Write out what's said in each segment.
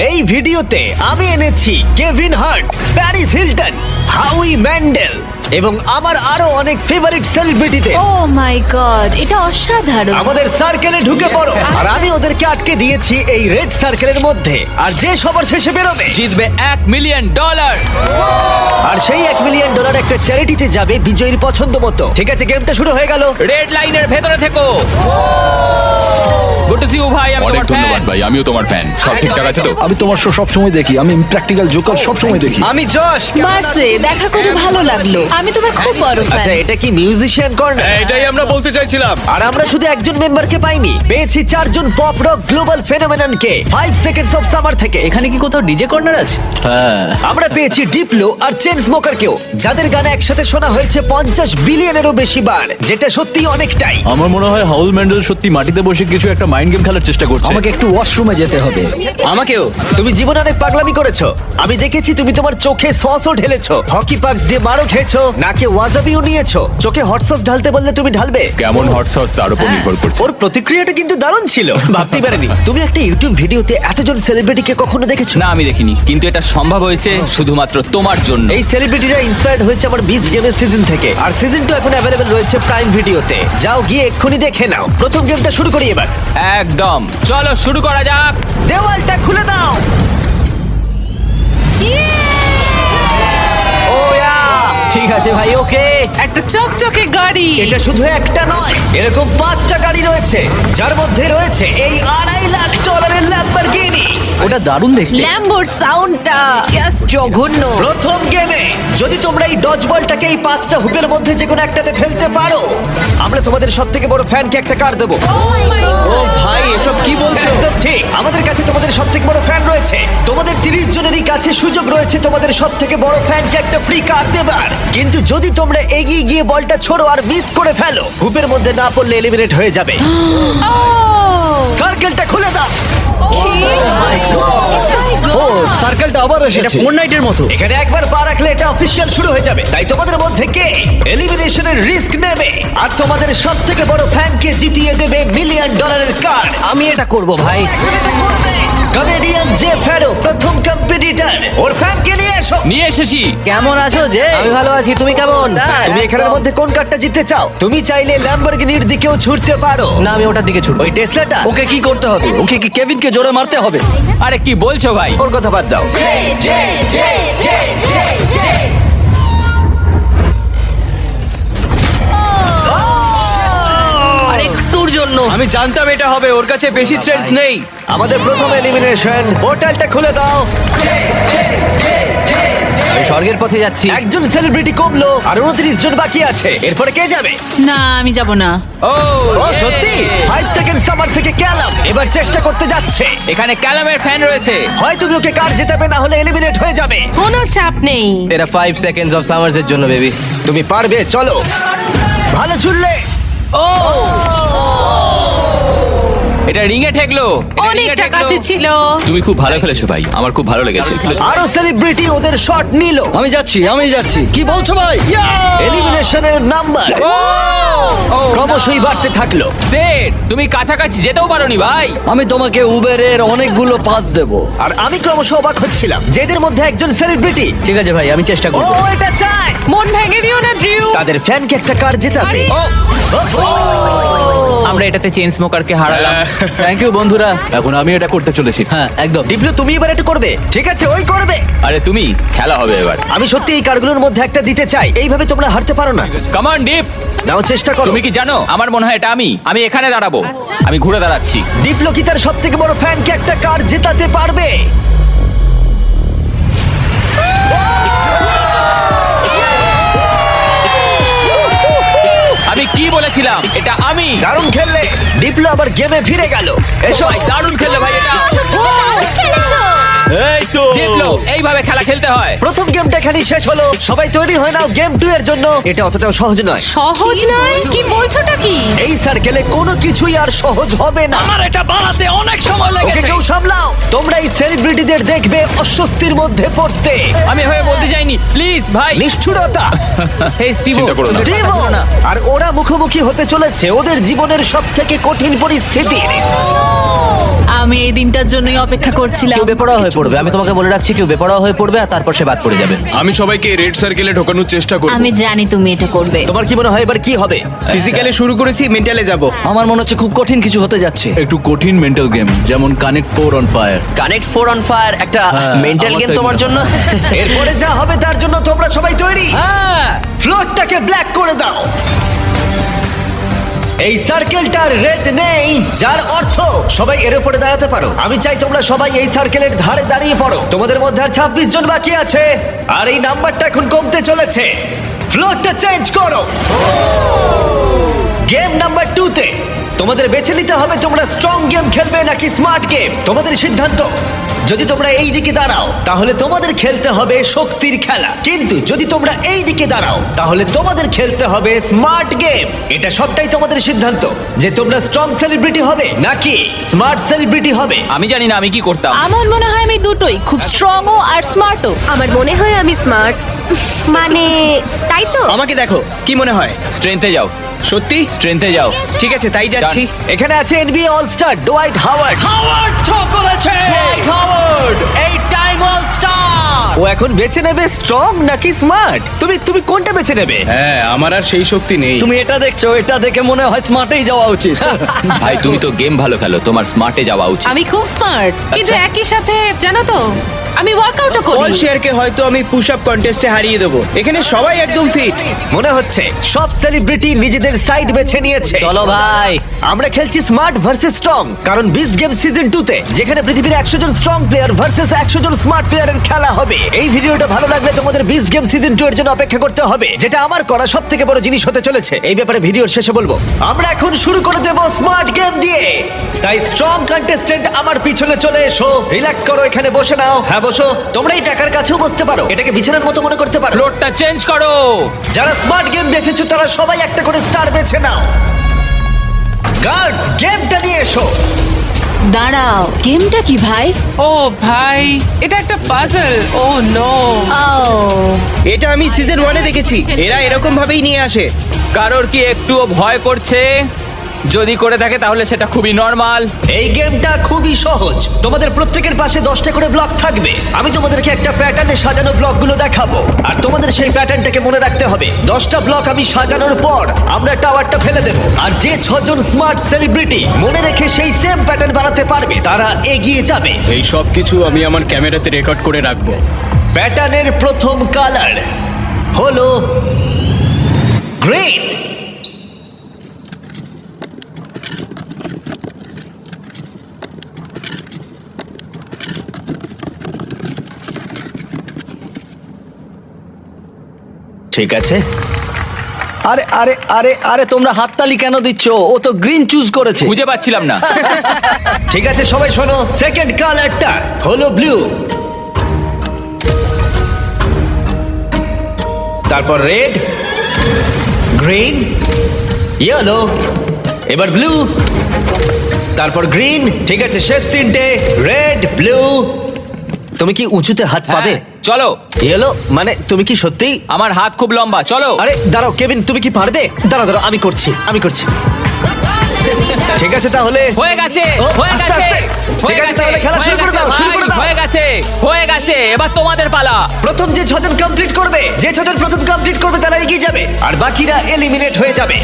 এই ভিডিওতে আমি এনেছি Kevin Hart, Paris Hilton, হাউই Mendel এবং আমার আরো অনেক ফেভারিট সেলিব্রিটিদের। ও মাই গড, এটা অসাধারণ। আমাদের সার্কেলে ঢুকে পড়ো, আর আমি ওদেরকে আটকে দিয়েছি এই রেড সার্কেলের মধ্যে। আর যে সবার শেষে বেরোবে জিতবে $1 মিলিয়ন। আর সেই $1 মিলিয়ন একটা চ্যারিটিতে যাবে বিজয়ীর পছন্দ মতো। ঠিক আছে, গেমটা শুরু হয়ে গেল। রেড লাইনের ভেতরে থেকো। গুড টু সি ইউ ভাই, আমি অনেক তোমার ফ্যান। ধন্যবাদ ভাই, আমিও তোমার ফ্যান। সব ঠিকঠাক আছে তো? আমি তোমার শো সবসময় দেখি। আমি প্র্যাকটিক্যাল জোকার সবসময় দেখি। আমি যশ। মার্সে দেখা করে ভালো লাগলো। আমি তোমার খুব বড় আচ্ছা, ফ্যান। এটা কি মিউজিশিয়ান কর্নার? এটাই আমরা বলতে চাইছিলাম। আর আমরা শুধু একজন মেম্বারকে পাইনি, পেয়েছি 4 জন পপ রক গ্লোবাল ফেনোমেননকে 5 সেকেন্ডস অফ সামার থেকে। এখানে কি কোথাও ডিজে কর্নার আছে? আমরা পেয়েছি ডিপ্লো আর চেন স্মোকারকেও, যাদের গান একসাথে শোনা হয়েছে 50 বিলিয়নেরও বেশি বার, যেটা সত্যি অনেকটাই। আমার মনে হয় হাউল ম্যান্ডেল সত্যি মাটিতে বসে কিছু একটা মাইন্ড গেম খেলার চেষ্টা করছে। আমাকে একটু ওয়াশরুমে যেতে হবে। আমাকেও। তুমি জীবনে অনেক পাগলামি করেছো। আমি দেখেছি তুমি তোমার চোখে সসও ঢেলেছো, হকি পাক্স দিয়ে মারও খেয়েছো, নাকে ওয়াজাবিও নিয়েছো। চোখে হট সস ঢালতে বললে তুমি ঢালবে। কেমন হট সস তার উপর নির্ভর করছে। ওর প্রতিক্রিয়াটা কিন্তু দারুণ ছিল, ভাবতেই পারেনি। তুমি একটা ইউটিউব ভিডিওতে এতজন সেলিব্রিটিকে কখনো দেখেছো? না, আমি দেখিনি, কিন্তু এটা সম্ভব হয়েছে শুধুমাত্র তোমার জন্য। এই সেলিব্রিটিরা ইন্সপায়ার্ড হয়েছে আমার বিস্ট গেমের সিজন থেকে, আর সিজন 2 এখন অ্যাভেলেবল রয়েছে প্রাইম ভিডিওতে। যাও গিয়ে এক্ষুনি দেখে নাও। প্রথম গেমটা শুরু করি এবার। একদম, চলো শুরু করা যাক। দেওয়ালটা খুলে দাও। ঠিক আছে ভাই, ওকে। একটা চকচকে গাড়ি। এটা শুধু একটা নয়, এরকম 5টা গাড়ি রয়েছে, যার মধ্যে রয়েছে এই $2.5 লাখ ল্যাম্বরগিনি। ওটা দারুণ দেখতে। ল্যাম্বোর সাউন্ডটা জাস্ট জঘন্য। প্রথম গেমে যদি তোমরা এই ডজ বলটাকে এই 5টা হুপের মধ্যে যে কোনো একটাতে ফেলতে পারো, আমরা তোমাদের সবথেকে বড় ফ্যানকে একটা কার দেবো। ও ভাই, এসব কি বলছো? একদম ঠিক, আমাদের কাছে তোমাদের সবথেকে বড় ফ্যান রয়েছে। তোমাদের 30 জনেরই কাছে সুযোগ রয়েছে তোমাদের সবথেকে বড় ফ্যানকে একটা ফ্রি কার দেবার। কিন্তু যদি তোমরা এগিয়ে গিয়ে বলটা ছোড়ো আর মিস করে ফেলো, হুপের মধ্যে না পড়লে এলিমিনেট হয়ে যাবে। সার্কেলটা খুলে দাও। ও, সার্কেলটা আবার এসেছে। ফোরনাইটের মতো। এখানে একবার পা রাখলে এটা অফিসিয়াল শুরু হয়ে যাবে। তাই তোমাদের মধ্যে কে এলিমিনেশনের রিস্ক নেবে আর তোমাদের সবথেকে বড় ফ্যানকে জিতিয়ে দেবে $1 মিলিয়ন কার? আমি এটা করব ভাই। কমেডিয়ান জে ফ্যারো প্রথম কম্পিটিটর, ওর ফ্যানকে নিয়ে এসো। নিয়ে এসেছি। কেমন আছো যে? আমি ভালো আছি, তুমি কেমন? তুমি এখানের মধ্যে কোন কারটা জিততে চাও? তুমি চাইলে ল্যাম্বরগিনির দিকেও ছুটতে পারো। না, আমি ওটার দিকে ছুটবো। ওই টেসলাটা। ওকে কি করতে হবে? ওকে কি কেভিনকে জোরে মারতে হবে? আরে কি বলছো ভাই? ওর কথা বাদ দাও। আর একটুর জন্য। আমি জানতাম এটা হবে, ওর কাছে বেশি স্ট্রেংথ নেই। আমাদের প্রথম এলিমিনেশন, পোর্টালটা খুলে দাও। আমি স্বর্গের পথে যাচ্ছি। একজন সেলিব্রিটি কমলো আর 29 জন বাকি আছে। এরপরে কে যাবে? না, আমি যাব না। ও ও সত্যি? 5 সেকেন্ড সামার থেকে ক্যালাম এবার চেষ্টা করতে যাচ্ছে। এখানে ক্যালামের ফ্যান রয়েছে। হয় তুমি ওকে কার জেতাবে, না হলে এলিমিনেট হয়ে যাবে। কোনো চাপ নেই। এটা 5 সেকেন্ডস অফ সামার্স এর জন্য বেবি। তুমি পারবে, চলো। ভালো ছুড়লে। ও, এটা রিংয়ে ঠেকলো। এটা রিংয়ে অনেকটা ঠেকলো। কাছে ছিল। তুমি খুব ভালো খেলেছো ভাই, আমার খুব ভালো লেগেছে। আরো সেলিব্রিটি ওদের শট নিল। আমি যাচ্ছি। কি বলছো ভাই? এলিমিনেশনের নাম্বার ও, ও, ক্রমশই বাড়তে থাকলো। সেট, তুমি কাছাকাছি যেতেও পারোনি ভাই। আমি তোমাকে উবেরের অনেকগুলো পাস দেব। আর আমি ক্রমশ অবাক হচ্ছিলাম যে এদের মধ্যে একজন সেলিব্রিটি। ঠিক আছে ভাই, আমি চেষ্টা ও করব। এটা চায় মন ভেঙে দিও না ড্রিউ। তাদের ফ্যানকে একটা কার জেতাবে। ও, ও, আমরা এটাতে চেন স্মোকারকে হারালাম। থ্যাংক ইউ বন্ধুরা। এখন আমি এটা করতে চলেছি। হ্যাঁ, একদম। ডিপ্লো তুমি এবার এটা করবে? ঠিক আছে, ওই করবে। আরে তুমি, খেলা হবে এবার। আমি সত্যি এই কারগুলোর মধ্যে একটা দিতে চাই। এইভাবে তোমরা হারতে পারো না। Come on deep. নাও চেষ্টা করো। তুমি কি জানো, আমার মনে হয় এটা আমি এখানে দাঁড়াবো। আমি ঘুরে দাঁড়াচ্ছি। ডিপ্লো কি তার সব থেকে বড় ফ্যানকে একটা কার জেতাতে পারবে? আমি কি বলেছিলাম, এটা আমি। দারুণ খেললে। ডিপ্লো আবার গেমে ফিরে গেল। এসো। ভাই দারুণ খেললে ভাই এটা। এই তো। দেখলো, এইভাবে খেলা খেলতে হয়। প্রথম গেমটা এখানেই শেষ হলো। সবাই তৈরি হয় নাও গেম 2 এর জন্য। এটা অতটাও সহজ নয়। সহজ নয়? কি বলছোটা কি? এই সার্কেলে কোনো কিছুই আর সহজ হবে না। আমার এটা বানাতে অনেক সময় ওকে লেগেছে। কেউ সামলাও। তোমরা এই সেলিব্রিটিদের দেখবে অস্বস্তির মধ্যে পড়তে। আমি হয়ে বলতে চাইনি, প্লিজ ভাই। নিষ্ঠুরতা। এই স্টিভো, চিন্তা করো না। স্টিভো। আর ওরা মুখোমুখি হতে চলেছে ওদের জীবনের সবথেকে কঠিন পরিস্থিতির। আমি এই দিনটার জন্যই অপেক্ষা করছিলাম। কেউ বেপরোয়া হয়ে পড়বে, আমি তোমাকে বলে রাখছি, কেউ বেপরোয়া হয়ে পড়বে আর তারপর সে বাদ পড়ে যাবে। আমি সবাইকে রেড সার্কেলে ঢোকানোর চেষ্টা করব। আমি জানি তুমি এটা করবে। তোমার কি মনে হয় এবার কি হবে? ফিজিক্যালি শুরু করেছি, মেন্টালে যাব। আমার মনে হচ্ছে খুব কঠিন কিছু হতে যাচ্ছে। একটু কঠিন মেন্টাল গেম, যেমন connect 4 on fire. Connect 4 on fire একটা মেন্টাল আমার গেম তাই তোমার মনে জন্য? এরপরে যা হবে তার জন্য তোমরা সবাই তৈরি? হ্যাঁ। ফ্লোরটাকে ব্ল্যাক করে দাও। এই সার্কেলটার রেড নেই, যার অর্থ সবাই এর উপরে দাঁড়াতে পারো। আমি চাই তোমরা সবাই এই সার্কেলের ধারে দাঁড়িয়ে পড়ো। তোমাদের মধ্যে আর 26 জন বাকি আছে, আর এই নাম্বারটা এখন কমতে চলেছে। ফ্লোরটা চেঞ্জ করো। গেম নাম্বার 2 তে তোমাদের বেছে নিতে হবে তোমরা স্ট্রং গেম খেলবে নাকি স্মার্ট গেম। তোমাদের সিদ্ধান্ত। যদি তোমরা এই দিকে দাঁড়াও তাহলে তোমাদের খেলতে হবে শক্তির খেলা, কিন্তু যদি তোমরা এই দিকে দাঁড়াও তাহলে তোমাদের খেলতে হবে স্মার্ট গেম। এটা সবটাই তোমাদের সিদ্ধান্ত যে তোমরা স্ট্রং সেলিব্রিটি হবে নাকি স্মার্ট সেলিব্রিটি হবে। আমি জানি না আমি কি করতাম। আমার মনে হয় আমি দুটোই, খুব স্ট্রংও আর স্মার্টও। আমার মনে হয় আমি স্মার্ট, মানে তাই তো। আমাকে দেখো, কি মনে হয়? স্ট্রেংথে যাও, সত্যি? স্ট্রেংথে যাও। ঠিক আছে, তাই যাচ্ছি। এখানে আছে NBA all star Dwight Howard. ও এখন বেছে নেবে স্ট্রং নাকি স্মার্ট। তুমি তুমি কোনটা বেছে নেবে? হ্যাঁ, আমার আর সেই শক্তি নেই। তুমি এটা দেখছো, এটা দেখে মনে হয় স্মার্টেই যাওয়া উচিত। ভাই তুমি তো গেম ভালো খেলো, তোমার স্মার্টে যাওয়া উচিত। আমি খুব স্মার্ট, কিন্তু একই সাথে জানো তো আমি ওয়ার্কআউটও পল করি। শেয়ারকে হয়তো আমি পুশ আপ কন্টেস্টে হারিয়ে দেবো। এখানে সবাই একদম ফিট। মনে হচ্ছে সব সেলিব্রিটি নিজেদের সাইড বেছে নিয়েছে। চলো ভাই। আমরা খেলছি স্মার্ট ভার্সেস স্ট্রং, কারণ বিচ গেম সিজন 2 তে যেখানে পৃথিবীর 100 জন স্ট্রং প্লেয়ার ভার্সেস 100 জন স্মার্ট প্লেয়ারের খেলা হবে। এই ভিডিওটা ভালো লাগলে তোমাদের বিচ গেম সিজন 2 এর জন্য অপেক্ষা করতে হবে, যেটা আমার করা সবথেকে বড় জিনিস হতে চলেছে। এই ব্যাপারে ভিডিওর শেষে বলবো। আমরা এখন শুরু করে দেব স্মার্ট গেম দিয়ে। তাই স্ট্রং কন্টেস্ট্যান্ট আমার পিছনে চলে এসো। রিল্যাক্স করো, এখানে বসে নাও। হ্যাঁ বসো। তোমরা এই টাকার কাছেও বসতে পারো, এটাকে বিছানার মতো মনে করতে পারো। ফ্লোরটা চেঞ্জ করো। যারা স্মার্ট গেম বেছেছো তারা সবাই একটা করে স্টার বেছে নাও। গার্ডস, গেমটা নিয়ে এসো। দাঁড়াও, গেমটা কি ভাই? ও ভাই, এটা একটা পাজল। ও নো। ও এটা আমি সিজন 1 এ দেখেছি। এরা এরকম ভাবেই নিয়ে আসে। কারোর কি একটুও ভয় করছে? যদি করে থাকে তাহলে সেটা খুবই নর্মাল। এই গেমটা খুবই সহজ। তোমাদের প্রত্যেকের পাশে 10টা করে ব্লক থাকবে। আমি তোমাদেরকে একটা প্যাটার্নে সাজানো ব্লকগুলো দেখাবো, আর তোমাদের সেই প্যাটার্নটাকে মনে রাখতে হবে। 10টা ব্লক আমি সাজানোর পর আমরা টাওয়ারটা ফেলে দেব, আর যে 6 জন স্মার্ট সেলিব্রিটি মনে রেখে সেই সেম প্যাটার্ন বানাতে পারবে তারা এগিয়ে যাবে। এই সব কিছু আমি আমার ক্যামেরাতে রেকর্ড করে রাখবো। প্যাটার্নের প্রথম কালার হলো গ্রিন। ঠিক আছে। আরে আরে আরে আরে তোমরা হাততালি কেন দিচ্ছ? ও তো গ্রিন চুজ করেছে। বুঝে পাচ্ছিলাম না। ঠিক আছে সবাই শোনো, সেকেন্ড কালারটা হলো ব্লু, তারপর রেড, গ্রিন, ইয়েলো, এবার ব্লু, তারপর গ্রিন। ঠিক আছে, শেষ তিনটে রেড, ব্লু। তুমি কি উঁচুতে হাত পাবে? হ্যাঁ, চলো। ইয়েলো মানে তুমি কি সত্যি? আমার হাত খুব লম্বা, চলো। আরে দাঁড়াও কেভিন, তুমি কি পারবে? দাঁড়াও দাঁড়াও, আমি করছি। ঠিক আছে তাহলে হয়ে গেছে, ও, হয়ে আস্তে, গেছে, আস্তে। ঠিক আছে, তাহলে খেলা শুরু করে দাও, শুরু করে দাও। হয়ে গেছে, হয়ে গেছে। এবার তোমাদের পালা। প্রথম যে 6 জন কমপ্লিট করবে, প্রথম কমপ্লিট করবে তারা এগিয়ে যাবে, আর বাকিরা এলিমিনেট হয়ে যাবে।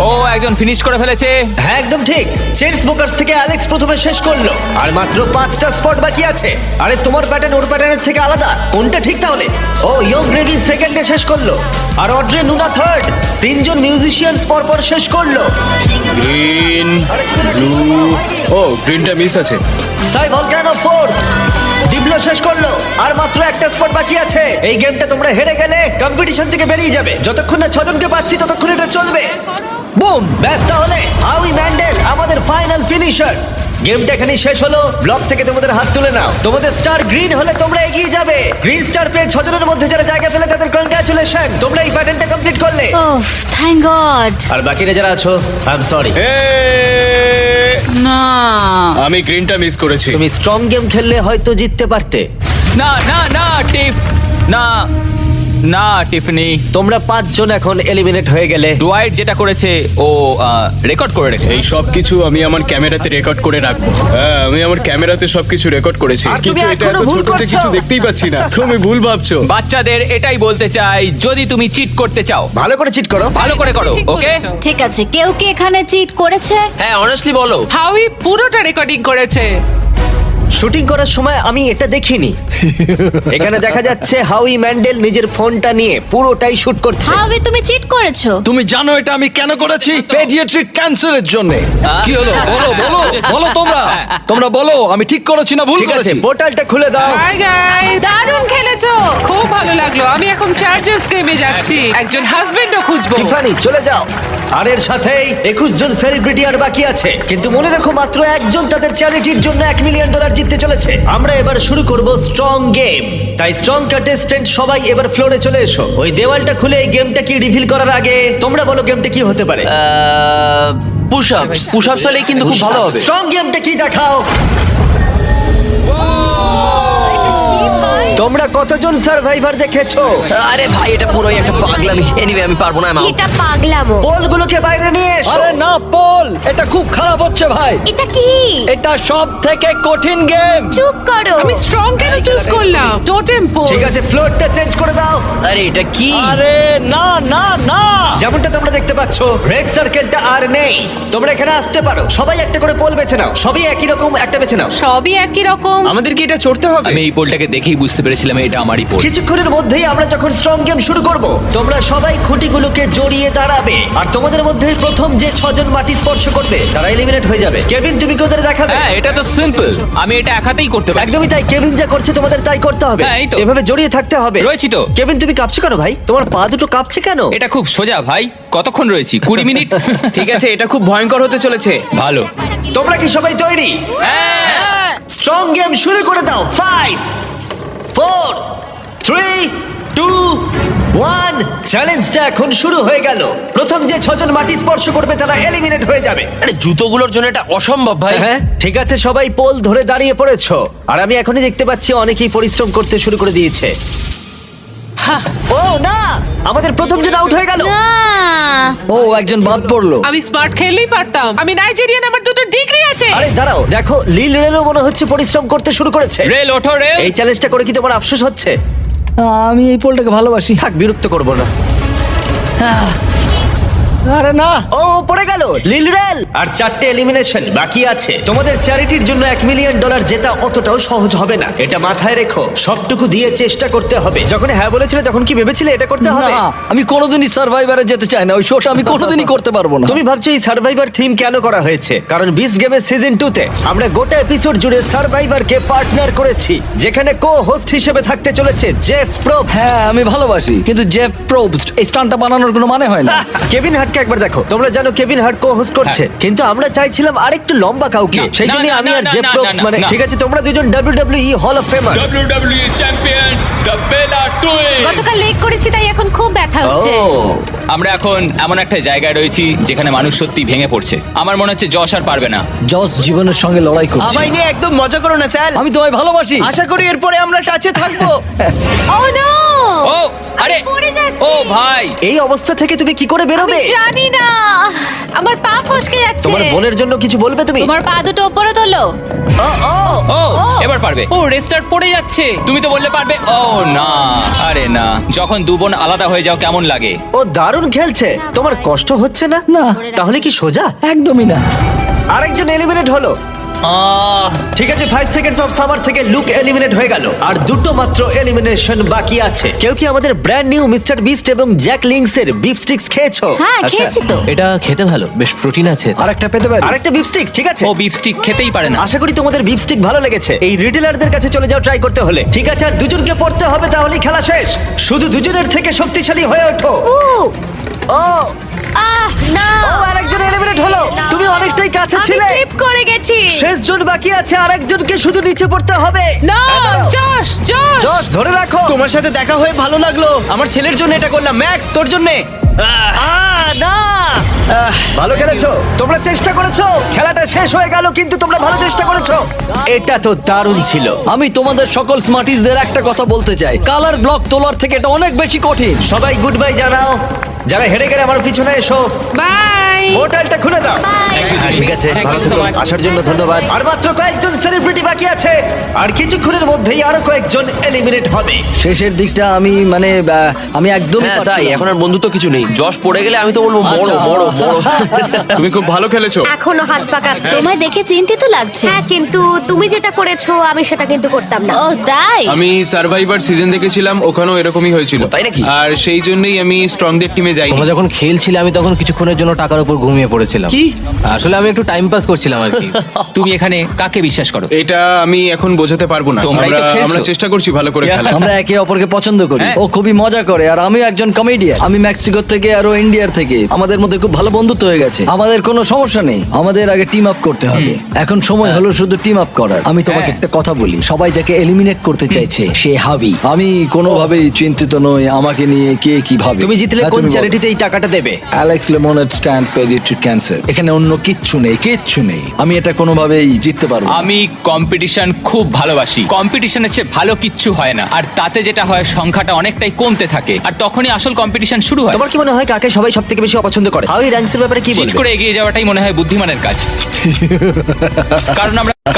ও একজন ফিনিশ করে ফেলেছে। হ্যাঁ একদম ঠিক। চেন স্মোকার্স থেকে অ্যালেক্স প্রথমে শেষ করলো, আর মাত্র 5টা স্পট বাকি আছে। আরে তোমার প্যাটার্ন ওর প্যাটার্নের থেকে আলাদা, কোনটা ঠিক তাহলে? ও ইয়ং গ্রেভি সেকেন্ডে শেষ করলো, আর অড্রে নুনা থার্ড। 3 জন মিউজিশিয়ানস পরপর শেষ করলো। গ্রিন, ব্লু, ও গ্রিনটা মিস আছে। সাই ভলকানো 4 ডিবলো শেষ করলো, আর মাত্র একটা স্পট বাকি আছে। এই গেমটা তোমরা হেরে গেলে কম্পিটিশন থেকে বেরিয়ে যাবে। যতক্ষণ না 6 জনকে পাচ্ছি ততক্ষণ এটা চলবে। বুম, ব্যাস। তাহলে হাউই ম্যান্ডেল আমাদের ফাইনাল ফিনিশার। গেমটা এখানেই শেষ হলো। ব্লক থেকে তোমাদের হাত তুলে নাও। তোমাদের স্টার গ্রিন হলে তোমরা এগিয়ে যাবে। গ্রিন স্টার পেয়ে 6 জনের মধ্যে যারা জায়গা পেলে তাদের কনগ্রাচুলেশন, তোমরা এই প্যাটার্নটা কমপ্লিট করলে। ওহ থ্যাংক গড। আর বাকিরা যারা আছো, আই এম সরি। না আমি গ্রিনটা মিস করেছি। তুমি স্ট্রং গেম খেললে হয়তো জিততে পারতে। না না না টিফ, না। না টিফনি, তোমরা 5 জন এখন এলিমিনেট হয়ে গেলে। ডুয়াইট যেটা করেছে ও রেকর্ড করে রেখেছে। এই সব কিছু আমি আমার ক্যামেরাতে রেকর্ড করে রাখবো। হ্যাঁ, আমি আমার ক্যামেরাতে সবকিছু রেকর্ড করেছি, আর তুমি কিন্তু এটা এখনো এত ভুল ছোটতে করছো। কিছু দেখতেই পাচ্ছি না। তুমি ভুল ভাবছো। বাচ্চাদের এটাই বলতে চাই, যদি তুমি চিট করতে চাও ভালো করে চিট করো। ভালো করে করো, ঠিক ওকে? বলেছো। ঠিক আছে, কেউ কি এখানে চিট করেছে? হ্যাঁ অনেস্টলি বলো। হাউই পুরোটা রেকর্ডিং করেছে। শুটিং করার সময় আমি এটা দেখিনি। এখানে দেখা যাচ্ছে হাউই ম্যান্ডেল নিজের ফোনটা নিয়ে পুরোটাই শুট করছে। হাউই, তুমি চিট করেছো? তুমি জানো এটা আমি কেন করেছি? পেডিয়াট্রিক ক্যান্সারের জন্য। কি হলো? বলো বলো বলো তোমরা। তোমরা বলো আমি ঠিক করেছি না ভুল ঠিক আছে, করেছি? পোর্টালটা খুলে দাও। হাই গাইস, দারুণ খেলেছো, খুব ভালো লাগলো। আমি এখন চার্জার্স গেমে যাচ্ছি, একজন হাজবেন্ডও খুঁজবো। টিফানি চলে যাও। আর এর সাথেই 21 জন সেলিব্রিটি আর বাকি আছে, কিন্তু মনে রেখো মাত্র একজন তাদের চ্যারিটির জন্য $1 মিলিয়ন জিততে চলেছে। আমরা এবার শুরু করব স্ট্রং গেম। তাই স্ট্রং কন্টেস্ট্যান্ট সবাই এবার ফ্লোরে চলে এসো। ওই দেওয়ালটা খুলে এই গেমটা কি রিভিল করার আগে তোমরা বলো গেমটা কি হতে পারে। পুশ আপ হলে কিন্তু খুব ভালো হবে। স্ট্রং গেমটা কি দেখাও। তোমরা কতজন সার্ভাইভার দেখেছো? আরে ভাই এটা পুরোই একটা পাগলামি। এনিওয়ে আমি পারবো না। এটা পাগলামো। পোলগুলোকে বাইরে নিয়ে এসো। আরে না পল, এটা খুব খারাপ হচ্ছে ভাই। এটা কি? এটা সব থেকে কঠিন গেম। চুপ করো। আমি স্ট্রং কেন চুজ করলাম? Totem pole. ঠিক আছে, ফ্লোরটা চেঞ্জ করে দাও। আরে এটা কি? আরে না না না। যেমনটা তোমরা দেখতে পাচ্ছ, রেড সার্কেলটা আর নেই। তোমরা এখানে আসতে পারো, সবাই একটা করে পোল বেছে নাও। সবই একই রকম, একটা বেছে নাও। সবই একই রকম। আমাদের কি এটা চড়তে হবে? আমি এই পোলটাকে দেখেই বুঝতে পেরেছিলাম এটা আমারই পোল। কিছুক্ষণের মধ্যেই আমরা যখন স্ট্রং গেম শুরু করব, তোমরা সবাই খুঁটিগুলোকে জড়িয়ে দাঁড়াবে। আর তোমাদের মধ্যে প্রথম যে 6 জন মাটি স্পর্শ করবে তারা এলিমিনেট হয়ে যাবে। কেভিন, তুমি কোথায় দেখাবে? হ্যাঁ, এটা তো সিম্পল, আমি এটা এক হাতেই করতে পারি। একদমই তাই, কেভিন যা করছে তোমাদের তাই করতে হবে। হ্যাঁ, এই তো। এভাবে জড়িয়ে থাকতে হবে। রয়েছি তো। কেভিন, তুমি কাঁপছো কেন ভাই? তোমার পা দুটো কাঁপছে কেন? এটা খুব সোজা ভাই, কতক্ষণ রয়েছি? 20 মিনিট। ঠিক আছে, এটা খুব ভয়ঙ্কর হতে চলেছে। ভালো। তোমরা কি সবাই তৈরি? হ্যাঁ। স্ট্রং গেম শুরু করে দাও। 5 4 3 2 1। চ্যালেঞ্জটা এখন শুরু হয়ে গেল। প্রথম যে 6 জন মাটি স্পর্শ করবে তারা এলিমিনেট হয়ে যাবে। আরে জুতোগুলোর জন্য এটা অসম্ভব ভাই। হ্যাঁ, ঠিক আছে, সবাই পোল ধরে দাঁড়িয়ে পড়েছো। আর আমি এখনই দেখতে পাচ্ছি অনেকেই পরিশ্রম করতে শুরু করে দিয়েছে। ও না, আমাদের প্রথম জন আউট হয়ে গেল। না। ও একজন বাদ পড়লো। আমি স্মার্ট খেললেই পারতাম। আমি নাইজেরিয়ান, আমার 2টো ডিগ্রি আছে। আরে দাঁড়াও, দেখো লিল রেলও মনে হচ্ছে পরিশ্রম করতে শুরু করেছে। রেল ওঠো রেল। এই চ্যালেঞ্জটা করে কি তোমার আফসোস হচ্ছে? আমি এই পোলটাকে ভালোবাসি। থাক, বিরক্ত করবো না। আরে না। ও পড়ে গেল লিল রেল। আর 4টে এলিমিনেশন বাকি আছে। তোমাদের চ্যারিটির জন্য $1 মিলিয়ন জেতা অতটাও সহজ হবে না, এটা মাথায় রেখো। সবটুকু দিয়ে চেষ্টা করতে হবে। যখন হ্যাঁ বলেছিলে তখন কি ভেবেছিলে এটা করতে হবে? না, আমি কোনোদিনই সার্ভাইভারে যেতে চাই না। ওই শোটা আমি কোনোদিনই করতে পারবো না। তুমি ভাবছো এই সার্ভাইভার থিম কেন করা হয়েছে? কারণ বিস্ট গেমের সিজন 2 তে আমরা গোটা এপিসোড জুড়ে সার্ভাইভারকে পার্টনার করেছি, যেখানে কো হোস্ট হিসেবে থাকতে চলেছে জেফ প্রোবস। হ্যাঁ আমি ভালোবাসি, কিন্তু জেফ প্রোবস্ট এই স্টান্টটা বানানোর কোনো মানে হয় না। কেভিন হার্টকে একবার দেখো। তোমরা জানো কেভিন হার্ট কো হোস্ট করছে, কিন্তু আমরা চাইছিলাম আরেকটু লম্বা কাউকে। না, সেই না, জন্য না, আমি না, আর না, জেফ না, প্রোবস না, মানে না। ঠিক আছে, তোমরা দুজন WWE hall of famer. WWE champions the Bella Twins. গতকাল লেগ করেছি তাই এখন খুব ব্যথা হচ্ছে। আমরা এখন এমন একটা জায়গায় রয়েছি যেখানে মানুষ সত্যি ভেঙে পড়ছে। আমার মনে হচ্ছে যশ আর পারবে না। জস জীবনের সঙ্গে লড়াই করছে। আমায় নিয়ে একদম মজা করো না স্যার। আমি তোমায় ভালোবাসি। আশা করি এরপরে আমরা টাচে থাকবো। ও নো! ও আরে পড়ে যাচ্ছি। ও ভাই, এই অবস্থা থেকে তুমি কি করে বেরোবে? আমি জানি না, আমার পা ফসকে যাচ্ছে। তোমার বোনের জন্য কিছু বলবে তুমি? তোমার পা দুটো উপরে তোলো। ও ও ও এবার পারবে। ও রেস্টার্ট পড়ে যাচ্ছে। তুমি তো বললে পারবে। ও না, আরে না, যখন দু বোন আলাদা হয়ে যাও কেমন লাগে? ও দারুণ খেলছে। তোমার কষ্ট হচ্ছে না? না। তাহলে কি সোজা? একদমই না। আরেকজন এলিমিনেট হলো। ঠিক আছে, 5 সেকেন্ডস অফ সামার থেকে লুক এলিমিনেট হয়ে গেল। আর দুটো মাত্র এলিমিনেশন বাকি আছে। কেউ কি আমাদের ব্র্যান্ড নিউ মিস্টার বিস্ট এবং জ্যাক লিংস এর বিফ স্টিক্স খেয়েছো? হ্যাঁ, আচ্ছা। খেয়েছি তো। এটা খেতে ভালো, বেশ প্রোটিন আছে। আরেকটা পেতে পারি? আরেকটা বিফ স্টিক, ঠিক আছে। ও বিফ স্টিক খেতেই পারে না। আশা করি তোমাদের বিফ স্টিক ভালো লেগেছে। এই রিটেলারদের কাছে চলে যাও ট্রাই করতে হলে। ঠিক আছে, আর দুজনকে পড়তে হবে, তাহলেই খেলা শেষ। শুধু দুজনের থেকে শক্তিশালী হয়ে ওঠো। উ, ও না। ও আরেকজন এলিমিনেট হলো। তুমি অনেকটাই কাছে আমি ছিলে। স্লিপ করে গেছি। শেষ জন বাকি আছে, আরেকজনকে শুধু নিচে পড়তে হবে। না, হ্যাঁ, দাঁড়াও। যশ যশ। জশ ধরে রাখো। তোমার সাথে দেখা হয়ে ভালো লাগলো। আমার ছেলের জন্য এটা করলাম। ম্যাক্স তোর জন্য। না ভালো খেলেছো, তোমরা চেষ্টা করেছো, খেলাটা শেষ হয়ে গেল কিন্তু তোমরা ভালো চেষ্টা করেছো। এটা তো দারুণ ছিল। আমি তোমাদের সকল স্মার্টিসদের একটা কথা বলতে চাই, কালার ব্লক তোলার থেকে এটা অনেক বেশি কঠিন। সবাই গুড বাই জানাও, যারা হেরে গেলে আমার পিছনে এসো। বাই। পোর্টালটা খুলে দাও। ঠিক আছে, Thank you ভালো so থেকো, much. আসার জন্য ধন্যবাদ। আর মাত্র কয়েকজন সেলিব্রিটি বাকি আছে, আর কিছুক্ষণের মধ্যেই আরো কয়েকজন এলিমিনেট হবে। শেষের দিকটা আমি একদমই হ্যাঁ পারছিলাম তাই, না। এখন আর বন্ধুত্ব কিছু নেই। যশ পড়ে গেলে আমি তো বলবো মরো আচ্ছা। মরো মরো। তুমি খুব ভালো খেলেছো। এখনো হাত পা কাঁপছে। তোমায় দেখে চিন্তিত লাগছে। হ্যাঁ, কিন্তু তুমি যেটা করেছো আমি সেটা কিন্তু করতাম না। ও তাই? আমি সার্ভাইভার সিজন দেখেছিলাম, ওখানেও এরকমই হয়েছিল। তাই নাকি? আর সেই জন্যই আমি স্ট্রংদের টিমে যাইনি। তোমরা যখন খেলছিলে আমি তখন কিছুক্ষণের জন্য টাকার উপর ঘুমিয়ে পড়েছিলাম। কি? আসলে আমি একটু টাইম পাস করছিলাম আর কি। তুমি এখানে কাকে বিশ্বাস করো? এটা আমি এখন বোঝাতে পারবো না। তোমরাই তো খেলছো। আমরা চেষ্টা করছি ভালো করে খেলা। আমরা একে অপরকে পছন্দ করি, হ্যাঁ। ও খুবই মজা করে আর আমিও একজন কমেডিয়ান। আমি মেক্সিকো থেকে আর ও ইন্ডিয়ার থেকে, আমাদের মধ্যে খুব ভালো বন্ধুত্ব হয়ে গেছে। আমাদের কোনো সমস্যা নেই, আমাদের আগে টিম আপ করতে হবে। এখন সময় হলো শুধু টিম আপ করার। আমি তোমাকে হ্যাঁ। একটা কথা বলি, সবাই যাকে এলিমিনেট করতে চাইছে সে হাবি। আমি কোনোভাবেই চিন্তিত নই আমাকে নিয়ে কে কি ভাবে। তুমি জিতলে হ্যাঁ, কোন তুমি বলো। চ্যারিটিতে এই টাকাটা দেবে? Alex lemonade stand paediatric cancer. এখানে অন্য কিচ্ছু নেই, কিচ্ছু নেই। আমি এটা কোনোভাবেই জিততে পারবো না। আমি কম্পিটিশন খুব ভালোবাসি। কম্পিটিশনের চেয়ে ভালো কিচ্ছু হয় না, আর তাতে যেটা হয় সংখ্যাটা অনেকটাই কমতে থাকে, আর তখনই আসল কম্পিটিশন শুরু হয়। তোমার কি মনে হয় কাকে সবাই সব থেকে বেশি অপছন্দ করে? হাউ র্যাঙ্কসের ব্যাপারে কি চিট বলবে? করে এগিয়ে যাওয়াটাই মনে হয় বুদ্ধিমানের কাজ।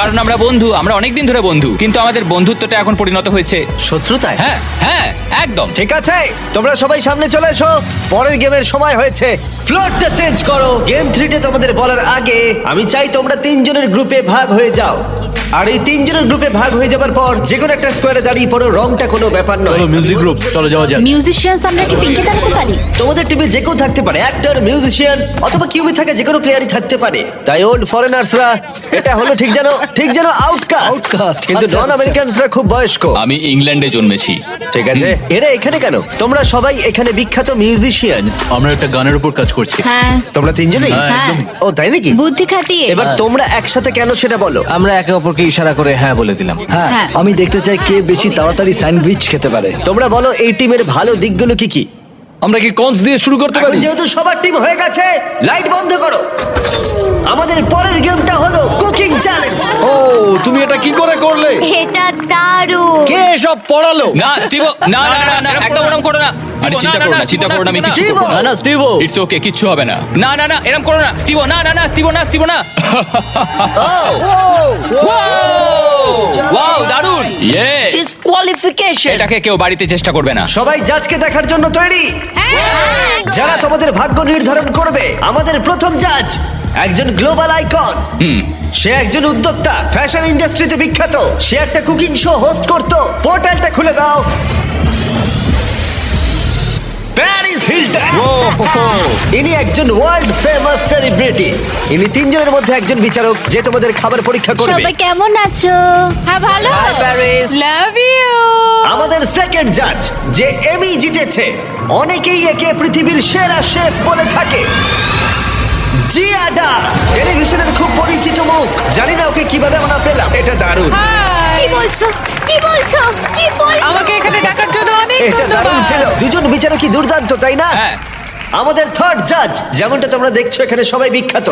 কারণ আমরা বন্ধু, আমরা অনেকদিন ধরে বন্ধু, কিন্তু আমাদের বন্ধুত্বটা এখন পরিণত হয়েছে শত্রুতায়? হ্যাঁ হ্যাঁ একদম। ঠিক আছে, তোমরা সবাই সামনে চলে এসো, পরের গেমের সময় হয়েছে। ফ্লোরটা চেঞ্জ করো। গেম 3-তে তোমাদের বলার আগে আমি চাই তোমরা তিনজনের গ্রুপে ভাগ হয়ে যাও। আর এই তিনজনের গ্রুপে ভাগ হয়ে যাবার পর যে কোনো একটা স্কোয়ারে দাঁড়িয়ে পড়ো, রংটা কোনো ব্যাপার নয়। চলো মিউজিক গ্রুপ, চলো যাওয়া যাক। মিউজিশিয়ানস আমরা কি পিঙ্কে দাঁড়াতে পারি? তোমাদের টিমে যে কেউ থাকতে পারে, অ্যাক্টর, মিউজিশিয়ানস অথবা কিউবি থাকা যে কোনো প্লেয়ারই থাকতে পারে। তাই ওল্ড ফরেনার্সরা এটা হলো ঠিক যেন আউটকাস্ট। Outcast, কিন্তু আচ্ছা, নন আমেরিকানসরা খুব বয়স্ক। আমি ইংল্যান্ডে জন্মেছি। ঠিক আছে, এরা এখানে কেন? তোমরা সবাই এখানে বিখ্যাত মিউজিশিয়ানস। আমরা একটা গানের উপর কাজ করছি। হ্যাঁ। তোমরা তিনজনেই? হ্যাঁ। ও তাই নাকি? বুদ্ধি খাটিয়ে। এবার তোমরা একসাথে কেন সেটা বলো। আমরা একে অপরকে ইশারা করে হ্যাঁ বলে দিলাম। হ্যাঁ, হ্যাঁ। আমি দেখতে চাই কে বেশি তাড়াতাড়ি স্যান্ডউইচ খেতে পারে। তোমরা বলো এই টিমের ভালো দিকগুলো কি কি? আমরা কি কনস দিয়ে শুরু করতে এখন পারি? যেহেতু সবার টিম হয়ে গেছে, লাইট বন্ধ করো। আমাদের পরের গেমটা হলো কুকিং চ্যালেঞ্জ। ও, তুমি এটা কি করে করলে? এটা দারুণ। কে সব পড়ালো? না স্টিভো, না না না না, একদম ওরম করো না। আরে চিন্তা করো না, চিন্তা করো না, আমি কিছু স্টিভো! না না স্টিভো, ইটস ওকে, কিচ্ছু হবে না। না না না, এরকম করো না স্টিভো, না না না স্টিভো, না স্টিভো না। ওয়াও দারুণ, ইয়ে। ডিসকোয়ালিফিকেশন। এটাকে কেউ বাড়িতে চেষ্টা করবে না। সবাই জাজকে দেখার জন্য তৈরি? যারা তোমাদের ভাগ্য নির্ধারণ করবে। আমাদের প্রথম জাজ একজন গ্লোবাল আইকন। সে একজন উদ্যোক্তা, ফ্যাশন ইন্ডাস্ট্রিতে বিখ্যাত। সে একটা কুকিং শো হোস্ট করতো। পোর্টালটা খুলে দাও। Paris Hilton. ইনি একজন ওয়ার্ল্ড ফেমাস সেলিব্রিটি। ইনি তিনজনের মধ্যে একজন বিচারক যে তোমাদের খাবার পরীক্ষা করবে। সবাই কেমন আছো? হ্যাঁ, ভালো। Love you. আমাদের সেকেন্ড জাজ যে এমি জিতেছে, অনেকেই একে পৃথিবীর সেরা শেফ বলে থাকে। জিয়াডা, টেলিভিশনের খুব পরিচিত মুখ। জানি না ওকে কিভাবে আমরা পেলাম, এটা দারুণ। কি বলছো? কি বলছো? কি বলছো? আমাকে এখানে ডাকার জন্য অনেক এটা দারুণ ছিল। ধন্যবাদ। দুজন বিচারকই দুর্দান্ত, তাই না? হ্যাঁ। আমাদের থার্ড জাজ, যেমনটা তোমরা দেখছো এখানে সবাই বিখ্যাত।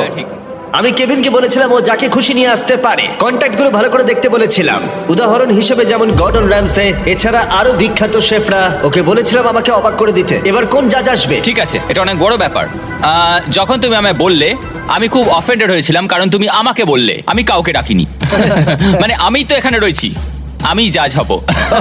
আমি কেভিনকে বলেছিলাম ও যাকে খুশি নিয়ে আসতে পারে। কন্ট্যাক্ট গুলো ভালো করে দেখতে বলেছিলাম। উদাহরণ হিসেবে যেমন গর্ডন র্যামসে, এছাড়া আরো বিখ্যাত শেফরা। ওকে বলেছিলাম আমাকে অবাক করে দিতে। এবার কোন জাজ আসবে? ঠিক আছে, এটা অনেক বড় ব্যাপার। যখন তুমি আমায় বললে আমি খুব অফেন্ডেড হয়েছিলাম, কারণ তুমি আমাকে বললে, আমি কাউকে ডাকিনি। মানে আমি তো এখানে রয়েছি, আমি জাজ হব।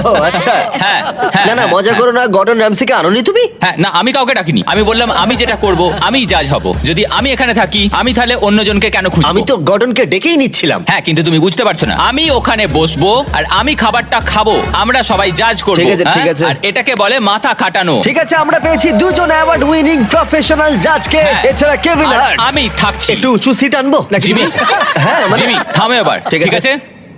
ও, আচ্ছা। হ্যাঁ হ্যাঁ, না না, মজা করো না। গর্ডন র্যামসিকে আনোনি তুমি? হ্যাঁ না, আমি কাউকে ডাকিনি। আমি বললাম আমি যেটা করব, আমি জাজ হব। যদি আমি এখানে থাকি, আমি তাহলে অন্যজনকে কেন খুঁজবো? আমি তো গর্ডনকে ডেকেই নিচ্ছিলাম। হ্যাঁ, কিন্তু তুমি বুঝতে পারছো না, আমি ওখানে বসবো আর আমি খাবারটা খাবো, আমরা সবাই জাজ করবো। ঠিক আছে, ঠিক হ্যাঁ? আছে। আর এটাকে বলে মাথা খাটানো। ঠিক আছে, আমরা পেয়েছি দুজন অ্যাওয়ার্ড উইনিং প্রফেশনাল জাজকে। হ্যাঁ। এছাড়া কেভিন আর হার্ট। আমি থাকছি। একটু উঁচু সিট আনবো নাকি? জিমি, হ্যাঁ মানে- জিমি থামো এবার। ঠিক ঠিক আছে। আছে,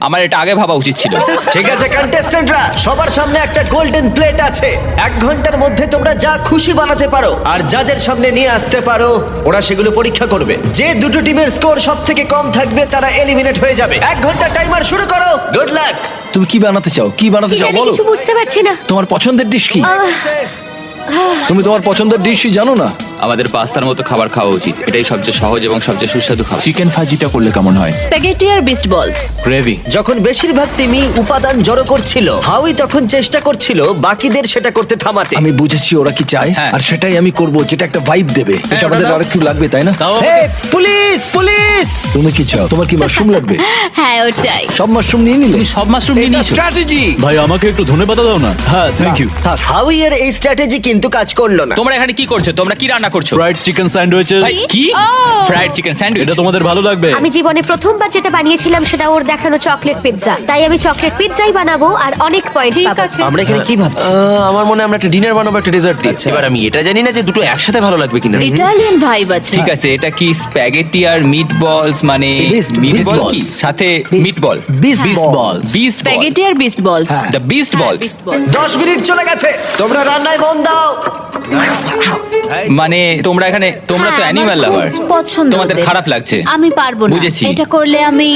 আমার এটা আগে ভাবা উচিত ছিল। ঠিক আছে কন্টেস্ট্যান্টরা, সবার সামনে একটা গোল্ডেন প্লেট আছে। 1 ঘন্টার মধ্যে তোমরা যা খুশি বানাতে পারো আর যাদের সামনে নিয়ে আসতে পারো, ওরা সেগুলো পরীক্ষা করবে। যে দুটো টিমের স্কোর সব থেকে কম থাকবে তারা এলিমিনেট হয়ে যাবে। 1 ঘন্টা টাইমার শুরু করো। Good luck. তুমি কি বানাতে চাও? কি বানাতে কি চাও জানি, বলো? কিছু বুঝতে পারছি না। তোমার পছন্দের ডিশ কি? তুমি তোমার পছন্দের ডিশই জানো না? আমাদের পাস্তার মতো খাবার খাওয়া উচিত। এটাই সবচেয়ে সহজ এবং সবচেয়ে সুস্বাদু খাবার। চিকেন ফাজিটা করলে কেমন হয়? স্প্যাগেটি আর বিস্ট বলস। গ্রেভি। যখন বেশিরভাগ টিমই উপাদান জড়ো করছিল, হাউই তখন চেষ্টা করছিল বাকিদের সেটা করতে থামাতে। আমি বুঝেছি ওরা কি চায়, হ্যাঁ। আর সেটাই আমি করব, যেটা একটা ভাইব দেবে। এটা ওটা আমাদের দাও। আরেকটু লাগবে, তাই না? দাও হে, পুলিশ পুলিশ! তুমি কি চাও? তোমার কি মাশরুম লাগবে? হ্যাঁ ওটাই। সব মাশরুম নিয়ে নিলে? তুমি সব মাশরুম নিয়ে নিয়েছো? স্ট্র্যাটেজি। ভাই আমাকে একটু ধন্যবাদ দাও না। হ্যাঁ, থ্যাংক ইউ। থাক। হাউই এর এই স্ট্র্যাটেজি কিন্তু কাজ করলো না। তোমরা এখানে কি করছো? তোমরা কি রান্না করছো? Fried chicken sandwiches. ভাই, কি ফ্রাইড চিকেন স্যান্ডউইচ? এটা তোমাদের ভালো লাগবে। আমি জীবনে প্রথমবার যেটা বানিয়েছিলাম সেটা ওর দেখানো চকলেট পিৎজা। তাই আমি চকলেট পিৎজাই বানাবো আর অনেক পয়েন্ট ঠিক পাবো। আছে। আমরা এখানে কি ভাবছি? আমার মনে হয় আমরা একটা ডিনার বানাবো, একটা ডেজার্ট দিয়ে। এবার আমি এটা জানি না যে দুটো একসাথে ভালো লাগবে কিনা। ইটালিয়ান ভাইব আছে। ঠিক আছে, এটা কি স্প্যাগেটি আর মিটবলস, মানে Beast মিটবল balls. কি সাথে মিটবল? বিস্ট বল। বিস্ট স্প্যাগেটি আর বিস্ট বলস। দ্য বিস্ট বলস। 10 মিনিট চলে গেছে, তোমরা রান্নায় মন দাও। মানে তোমরা এখানে, তোমরা তো হ্যাঁ, আমার অ্যানিমাল খুব লাভার, পছন্দ তোমাদের ওদের। খারাপ লাগছে। আমি পারবো না। বুঝেছি। এটা করলে আমি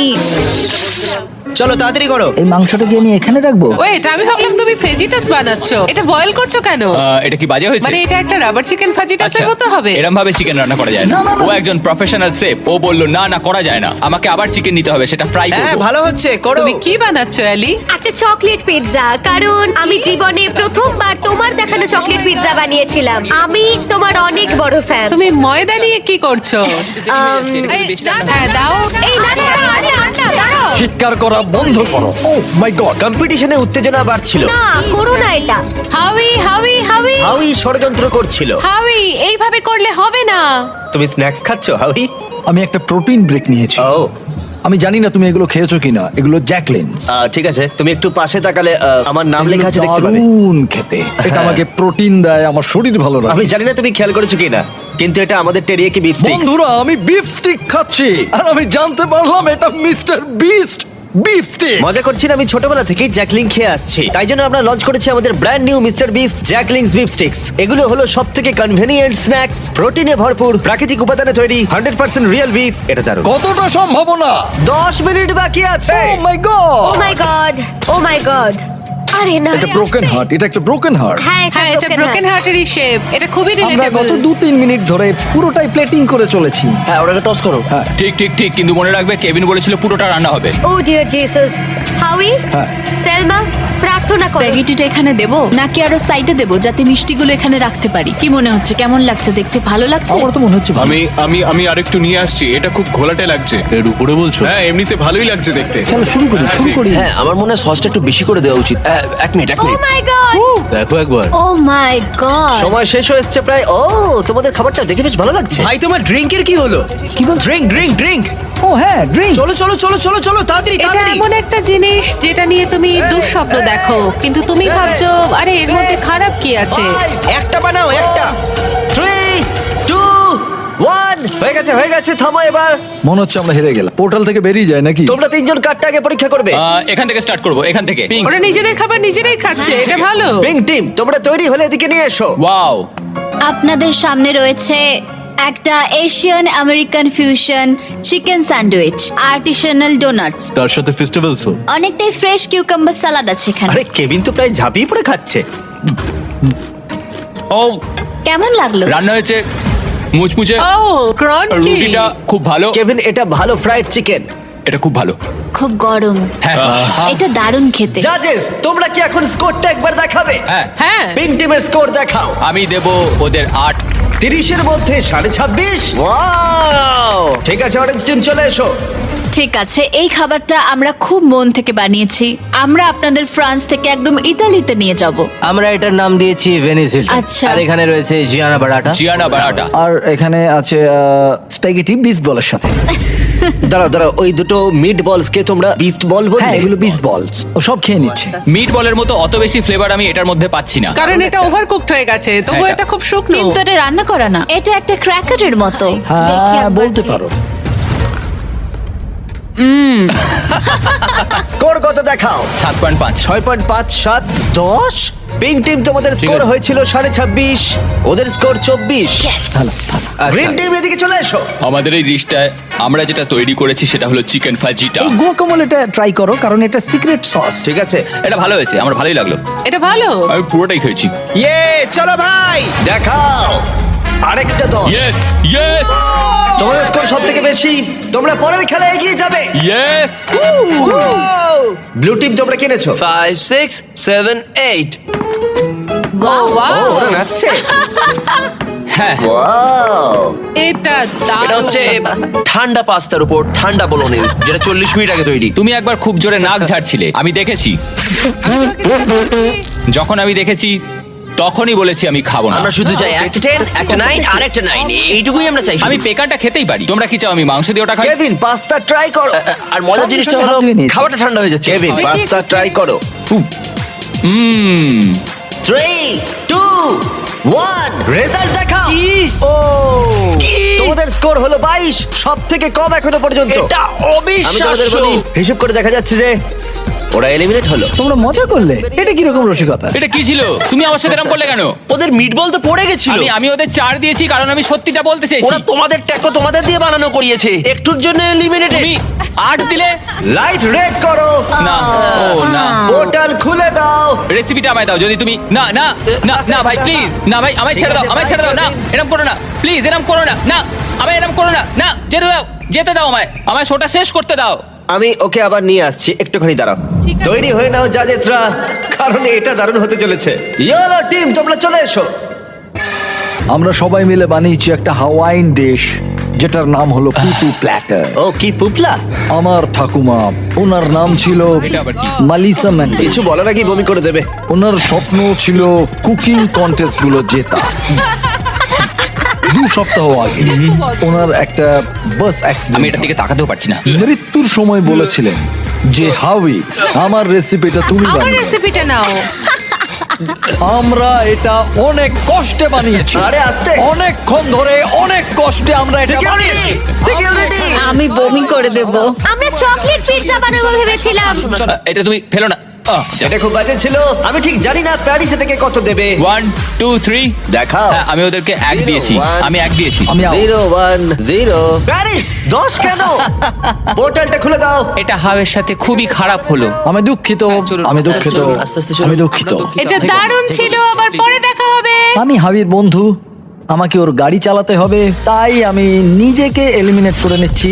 চলো তাড়াতাড়ি করো। এই মাংসটা কি আমি এখানে রাখবো? ওয়েট, আমি ভাবলাম তুমি ভেজিটাস বানাচ্ছো। এটা বয়েল করছো কেন? এটা কি বাজে হয়েছে? মানে এটা একটা রাবার চিকেন ফাজিটাসের মতো হবে। এরকম ভাবে চিকেন রান্না করা যায় না। ও একজন প্রফেশনাল শেফ, ও বলল না না করা যায় না, আমাকে আবার চিকেন নিতে হবে, সেটা ফ্রাই হ্যাঁ করব। ভালো হচ্ছে, করো। তুমি কি বানাচ্ছো অ্যালি? একটা চকলেট পিৎজা, কারণ আমি জীবনে প্রথমবার তোমার দেখানো চকলেট পিৎজা বানিয়েছিলাম। আমি তোমার অনেক বড় ফ্যান। তুমি ময়দা নিয়ে কি করছো? হ্যাঁ দাও। এই না না না, আরে আচ্ছা দাঁড়াও। চিৎকার করা বন্ধ করো। ও মাই গড! কম্পিটিশনে উত্তেজনা বাড়ছিল। না করো না এটা। হাউই হাউই হাউই হাউই ষড়যন্ত্র করছিল। হাউই, এইভাবে করলে হবে না। তুমি স্ন্যাক্স খাচ্ছ হাউই? আমি একটা প্রোটিন ব্রেক নিয়েছি। ও আমি জানি না তুমি এগুলো খেয়েছো কিনা। এগুলো জ্যাকলিন। ঠিক আছে, তুমি একটু পাশে তাকালে আমার নাম লেখা আছে দেখতে পাবে। দারুণ খেতে। এটা আমাকে প্রোটিন দেয়, আমার শরীর ভালো আমি রাখে। জানি না তুমি খেয়াল করেছো কিনা, কিন্তু এটা আমাদের টেরিয়াকি বিফ স্টিক। বন্ধুরা, আমি বিফ স্টিক খাচ্ছি আর আমি জানতে পারলাম এটা মিস্টার বিস্ট বিফ স্টিক। মজা করছি না, আমি ছোটবেলা থেকেই জ্যাকলিং খেয়ে আসছি, তাই জন্য আমরা লঞ্চ করেছি আমাদের brand new mister beast Jack Link's beef sticks. এগুলো হলো সবথেকে কনভেনিয়েন্ট স্ন্যাক্স, প্রোটিনে ভরপুর, প্রাকৃতিক উপাদানে তৈরি, 100% রিয়েল বিফ। এটা দারুণ। কতটা সম্ভাবনা? 10 মিনিট বাকি আছে। ও মাই গড! ও মাই গড, ও মাই গড। আরে না। এটা ব্রোকেন হার্ট, এটা একটা ব্রোকেন হার্ট। হ্যাঁ হ্যাঁ, এটা ব্রোকেন হার্টেরই শেপ। এটা খুবই আমরা রিলেটেবল। গত 2-3 মিনিট ধরে পুরোটাই প্লেটিং করে চলেছি। হ্যাঁ, ওটাকে টস করো। হ্যাঁ ঠিক ঠিক ঠিক, কিন্তু মনে রাখবে কেভিন বলেছিল পুরোটা রান্না হবে। ও ডিয়ার জিসাস। হাউই, হ্যাঁ। সেলমা, প্রার্থনা করো। স্প্যাগেটিটা এখানে দেবো নাকি আরো সাইডে দেবো, যাতে মিষ্টিগুলো এখানে রাখতে পারি? কি মনে হচ্ছে, কেমন লাগছে দেখতে? ভালো লাগছে? আমার তো মনে হচ্ছে ভালো। আমি আমি আমি আরেকটু নিয়ে আসছি, এটা খুব ঘোলাটে লাগছে। এর উপরে বলছো? হ্যাঁ এমনিতে ভালোই লাগছে দেখতে। চলো শুরু করি, শুরু করি। হ্যাঁ, আমার মনে হয় সসটা একটু বেশি করে দেওয়া উচিত। এক মিনিট। ও মাই গড, দেখো একবার। ও মাই গড। সময় শেষ হয়ে এসছে প্রায়। ও তোমাদের খাবারটা দেখে বেশ ভালো লাগছে। ভাই তোমার ড্রিঙ্কের কি হলো? কি বল? Drink drink drink. ও হ্যাঁ, ড্রিঙ্ক। চলো চলো চলো চলো চলো তাড়াতাড়ি এটা তাড়াতাড়ি। এমন একটা জিনিস যেটা নিয়ে তুমি দুঃস্বপ্ন দেখো, কিন্তু তুমি ভাবছো আরে এর মধ্যে খারাপ কি আছে। একটা বানাও একটা। 3, 2, 1 হয়ে গেছে হয়ে গেছে, থামো এবার। মনে হচ্ছে আমরা হেরে গেলাম। পোর্টাল থেকে বেরিয়ে যায় নাকি? তোমরা তিনজন কার্ডটা আগে পরীক্ষা করবে। এখান থেকে স্টার্ট করব, এখান থেকে। পিঙ্ক। ওরা নিজেদের খাবার নিজেরাই খাচ্ছে, এটা ভালো। পিঙ্ক টিম, তোমরা তৈরি হলে এদিকে নিয়ে এসো। ওয়াও, আপনাদের সামনে রয়েছে একটা Asian American fusion chicken sandwich, artisanal doughnuts, তার সাথে ফেস্টিভ্যালসও। অনেকটাই ফ্রেশ কিউকাম্বার সালাড আছে এখানে। আরে কেভিন তো প্রায় ঝাঁপিয়ে পড়ে খাচ্ছে। ও কেমন লাগলো? রান্না হয়েছে মুচমুচে, ও ক্রঞ্চি। রুটিটা খুব ভালো, কেভিন, এটা ভালো ফ্রাইড চিকেন। এটা খুব ভালো। খুব গরম। হ্যাঁ এটা দারুণ খেতে। জাজেস, তোমরা কি এখন স্কোরটা একবার দেখাবে? হ্যাঁ, হ্যাঁ, পিঙ্ক টিমের স্কোর দেখাও। আমি দেব ওদের 8। 30-এর মধ্যে 26.5। ওয়াও! ঠিক আছে, অরেঞ্জ টিম চলে এসো। ঠিক আছে, এই খাবারটা আমরা খুব মন থেকে বানিয়েছি। আমরা আপনাদের ফ্রান্স থেকে একদম ইতালিতে নিয়ে যাব। আমরা এটার নাম দিয়েছি ভেনিস হিলটন। আচ্ছা। আর এখানে রয়েছে জিয়ানা বারাটা। জিয়ানা বারাটা। আর এখানে আছে স্প্যাগেটি বিস্ট বলের সাথে। দাঁড়াও দাঁড়াও, ওই দুটো মিট বলস কে তোমরা বিস্ট বল বললে? হ্যাঁ, এগুলো বিস্ট বলস। ও সব খেয়ে নিচ্ছে। মিট বলের মতো অত বেশি ফ্লেভার আমি এটার মধ্যে পাচ্ছি না। কারণ এটা ওভারকুকড হয়ে গেছে, তবু হ্যাঁ, এটা খুব শুকনো। কিন্তু এটা রান্না করা না। এটা একটা ক্র্যাকারের মতো। দেখি হ্যাঁ, একবার বলতে খেয়ে। পারো। স্কোর কত দেখাও? 7.5। 6.5, 7, 10। পিঙ্ক টিম, তোমাদের স্কোর হয়েছিল 26.5, ওদের স্কোর 24। গ্রিন টিম এদিকে চলে এসো। আমাদের এই ডিশটায় আমরা যেটা তৈরি করেছি সেটা হলো চিকেন ফাজিটা। এই গুয়াকামোলেটা ট্রাই করো, কারণ এটা সিক্রেট সস। ঠিক আছে, এটা ভালো হয়েছে, আমার ভালোই লাগলো। এটা ভালো। আমি পুরোটাই খেয়েছি। ইয়ে চলো ভাই। দেখাও। আরেকটা 10। ইয়েস ইয়েস তোমাদের স্কোর সব থেকে বেশি, তোমরা পরের খেলায় এগিয়ে যাবে। ইয়েস ব্লু টিম তোমরা কিনেছো। 5 6 7 8 ও ও ওয়াও ওরা নাচছে। হ্যাঁ ওয়াও এটা এটা হচ্ছে দারুণ ঠান্ডা পাস্তার উপর ঠান্ডা বলোনিজ, যেটা 40 মিনিট আগে তৈরি। তুমি একবার খুব জোরে নাক ঝাড়ছিলে, আমি দেখেছি। যখন আমি দেখেছি তখনই বলেছি আমি খাবো না। আমরা শুধু চাই একটা 10 একটা 9 আর একটা 9, এইটুকুই আমরা চাই। আমি পেকারটা খেতেই পারি। তোমরা কি চাও আমি মাংস দিয়ে ওটা খাই? কেভিন পাস্তা ট্রাই করো। আর মজার জিনিসটা হলো হাত ধুয়ে নিয়েছি। খাবারটা ঠান্ডা হয়ে যাচ্ছে। কেভিন পাস্তা ট্রাই করো। হুম 3 2 1 রেজাল্ট দেখাও। তোমাদের স্কোর হলো 22, সব থেকে কম এখনো পর্যন্ত। এটা আমি তোমাদের অবিশ্বাস্য। বলি, হিসেব করে দেখা যাচ্ছে যে ওরা এলিমিনেট হলো। তোমরা মজা করলে, এটা কিরকম রসিকতা? এটা কি ছিল? তুমি আমার সাথে এরকম করলে কেন? ওদের মিটবল তো পড়ে গেছিল। আমি ওদের 4 দিয়েছি কারণ আমি সত্যিটা বলতে চাইছি। ওরা তোমাদের ট্যাকো তোমাদের দিয়ে বানানো করিয়েছে, একটুর জন্য এলিমিনেটেড। তুমি 8 দিলে লাইট রেড করো, না। ও না, পোর্টাল খুলে দাও। রেসিপিটা আমায় দাও। যদি তুমি না না না না ভাই প্লিজ, না ভাই আমায় ছেড়ে দাও, আমায় ছেড়ে দাও। না এরকম করো না প্লিজ, এরকম করো না। না আমায় এরকম করো না। না যেতে দাও, যেতে দাও আমায় শোটা শেষ করতে দাও। আমি ওকে আবার নিয়ে আসছি, একটুখানি দাঁড়াও। তৈরি হয়ে নাও জাজেসরা, কারণ এটা দারুণ হতে চলেছে। ইয়েলো টিম তোমরা চলে এসো। আমরা সবাই মিলে বানিয়েছি একটা হাওয়াইন ডিশ, যেটার নাম হলো পুপু প্ল্যাটার। ও কি পুপলা? আমার ঠাকুমা, ওনার নাম ছিল এটা আবার কি? মালিসা ম্যান্ডি। কিছু বলার আগেই বমি করে দেবে। ওনার স্বপ্ন ছিল কুকিং কন্টেস্ট গুলো জেতা। 2 সপ্তাহ আগে ওনার একটা বাস আমি অ্যাক্সিডেন্ট, এটার দিকে তাকাতেও পারছি না। মৃত্যুর সময় বলেছিলেন যে হাউই, আমার রেসিপিটা তুমি আমার বানিও। রেসিপিটা নাও। আমরা এটা অনেক কষ্টে বানিয়েছি, আরে আস্তে। অনেকক্ষণ ধরে অনেক কষ্টে আমরা এটা সিকিউরিটি বানিয়েছি। সিকিউরিটি। আমি বমি করে দেব। আমরা চকলেট পিৎজা বানাবো ভেবেছিলাম। এটা তুমি ফেলো না। এটা খুব বাজে ছিল। আমি ঠিক জানি না প্যারিস এটাকে কত দেবে। 1 2 3 দেখাও। হ্যাঁ, আমি ওদেরকে 1 দিয়েছি। আমি 1 দিয়েছি। আমি 0 1 0 প্যারিস 10 কেন? পোর্টালটা খুলে দাও। এটা হাওয়ের সাথে খুবই খারাপ হলো। আমি দুঃখিত, চলুন, আমি দুঃখিত, চলুন, আস্তে আস্তে চলুন। আমি দুঃখিত। এটা দারুণ ছিল, আবার পরে দেখা হবে। আমি হাবির বন্ধু, আমাকে ওর গাড়ি চালাতে হবে, তাই আমি নিজেকে এলিমিনেট করে নিচ্ছি।